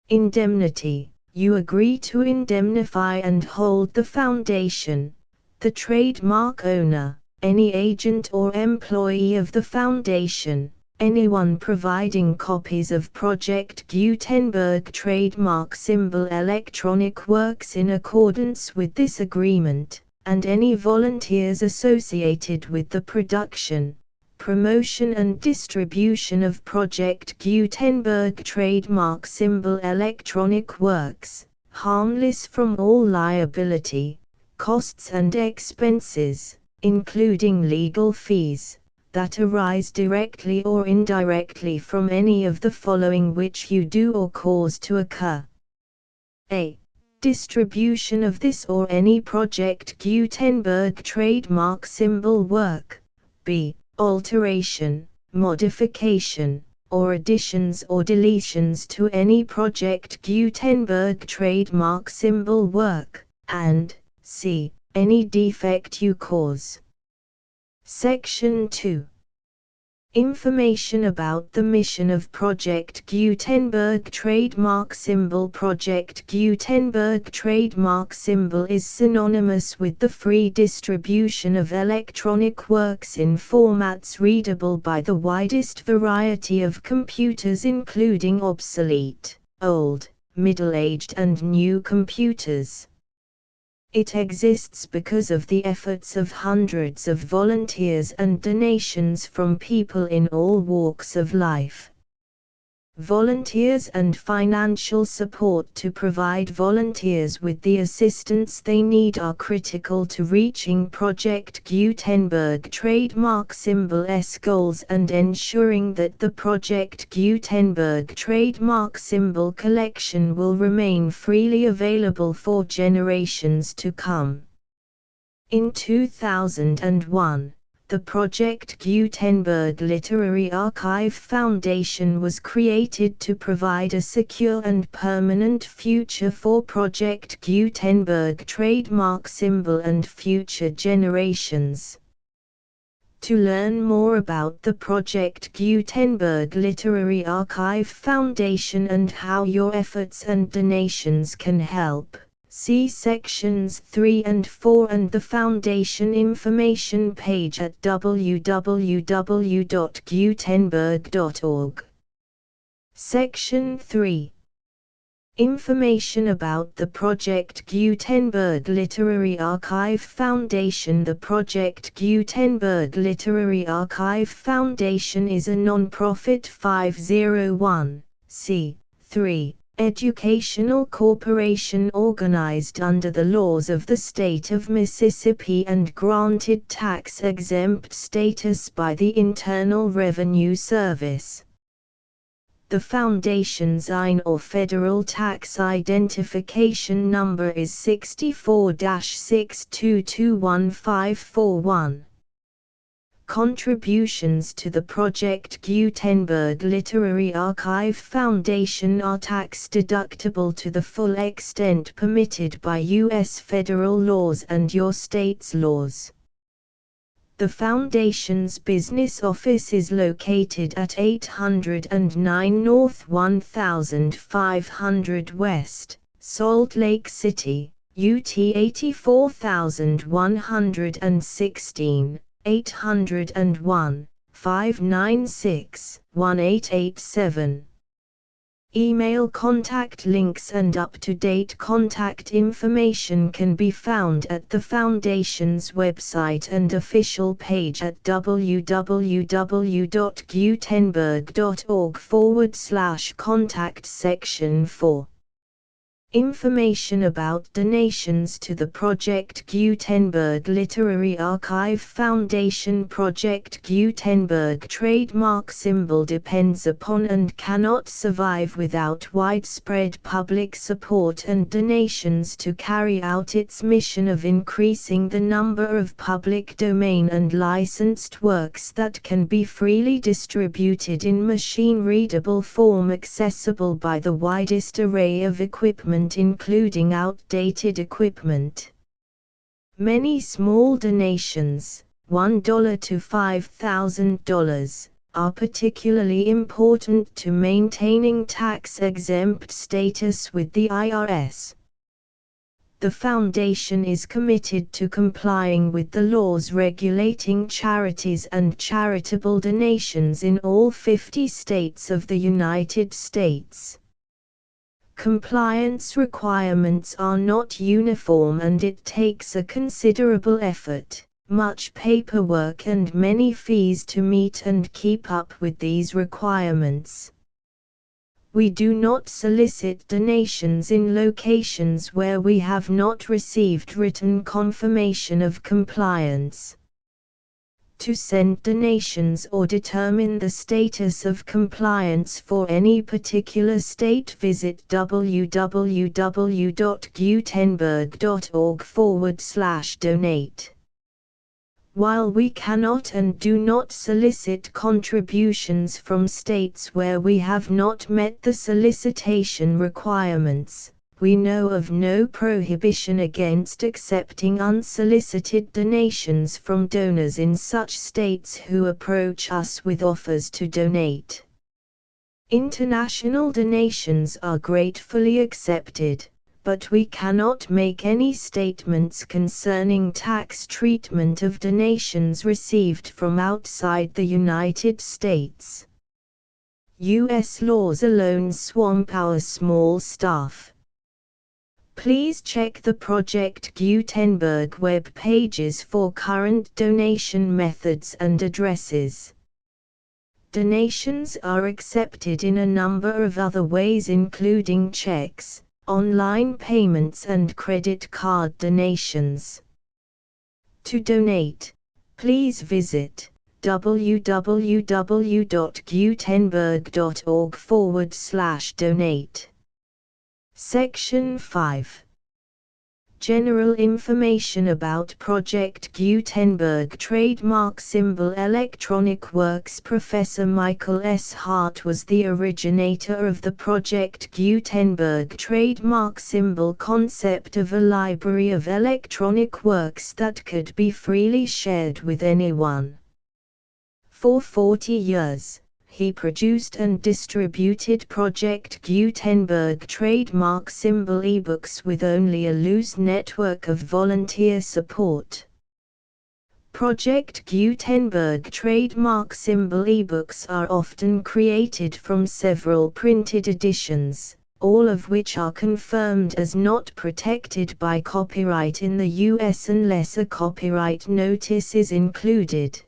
Indemnity. You agree to indemnify and hold the foundation, the trademark owner, any agent or employee of the foundation, anyone providing copies of Project Gutenberg trademark symbol electronic works in accordance with this agreement, and any volunteers associated with the production, promotion and distribution of Project Gutenberg trademark symbol electronic works, harmless from all liability, costs and expenses, including legal fees, that arise directly or indirectly from any of the following which you do or cause to occur. A. Distribution of this or any Project Gutenberg trademark symbol work. B. Alteration, modification, or additions or deletions to any Project Gutenberg trademark symbol work, and C. Any defect you cause. Section 2. Information about the mission of Project Gutenberg trademark symbol. Project Gutenberg trademark symbol is synonymous with the free distribution of electronic works in formats readable by the widest variety of computers, including obsolete, old, middle-aged and new computers. It exists because of the efforts of hundreds of volunteers and donations from people in all walks of life. Volunteers and financial support to provide volunteers with the assistance they need are critical to reaching Project Gutenberg trademark symbol S goals and ensuring that the Project Gutenberg trademark symbol collection will remain freely available for generations to come. In 2001, the Project Gutenberg Literary Archive Foundation was created to provide a secure and permanent future for Project Gutenberg trademark symbol and future generations. To learn more about the Project Gutenberg Literary Archive Foundation and how your efforts and donations can help, see sections 3 and 4 and the Foundation information page at www.gutenberg.org. Section 3. Information about the Project Gutenberg Literary Archive Foundation. The Project Gutenberg Literary Archive Foundation is a non-profit 501(c)(3) educational corporation organized under the laws of the state of Mississippi and granted tax-exempt status by the Internal Revenue Service. The Foundation's IN or Federal Tax Identification Number is 64-6221541. Contributions to the Project Gutenberg Literary Archive Foundation are tax-deductible to the full extent permitted by U.S. federal laws and your state's laws. The Foundation's business office is located at 809 North 1500 West, Salt Lake City, UT 84116, 801-596-1887. Email contact links and up-to-date contact information can be found at the Foundation's website and official page at www.gutenberg.org/contact section 4. Information about donations to the Project Gutenberg Literary Archive Foundation. Project Gutenberg trademark symbol depends upon and cannot survive without widespread public support and donations to carry out its mission of increasing the number of public domain and licensed works that can be freely distributed in machine-readable form accessible by the widest array of equipment including outdated equipment. Many small donations, $1 to $5,000, are particularly important to maintaining tax-exempt status with the IRS. The Foundation is committed to complying with the laws regulating charities and charitable donations in all 50 states of the United States. Compliance requirements are not uniform and it takes a considerable effort, much paperwork and many fees to meet and keep up with these requirements. We do not solicit donations in locations where we have not received written confirmation of compliance. To send donations or determine the status of compliance for any particular state, visit www.gutenberg.org/donate. While we cannot and do not solicit contributions from states where we have not met the solicitation requirements, we know of no prohibition against accepting unsolicited donations from donors in such states who approach us with offers to donate. International donations are gratefully accepted, but we cannot make any statements concerning tax treatment of donations received from outside the United States. U.S. laws alone swamp our small staff. Please check the Project Gutenberg web pages for current donation methods and addresses. Donations are accepted in a number of other ways, including checks, online payments, and credit card donations. To donate, please visit www.gutenberg.org/donate. Section 5. General information about Project Gutenberg Trademark Symbol Electronic Works. Professor Michael S. Hart was the originator of the Project Gutenberg trademark symbol concept of a library of electronic works that could be freely shared with anyone. For 40 years, he produced and distributed Project Gutenberg trademark symbol ebooks with only a loose network of volunteer support. Project Gutenberg trademark symbol ebooks are often created from several printed editions, all of which are confirmed as not protected by copyright in the US unless a copyright notice is included.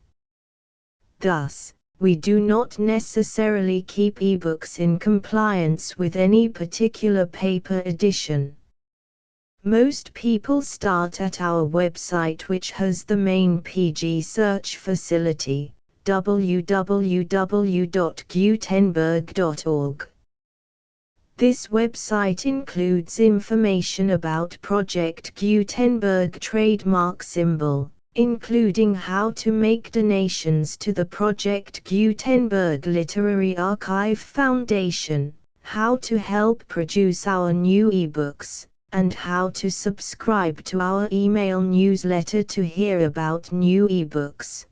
Thus, we do not necessarily keep ebooks in compliance with any particular paper edition. Most people start at our website, which has the main PG search facility, www.gutenberg.org. This website includes information about Project Gutenberg trademark symbol, including how to make donations to the Project Gutenberg Literary Archive Foundation, how to help produce our new ebooks, and how to subscribe to our email newsletter to hear about new ebooks.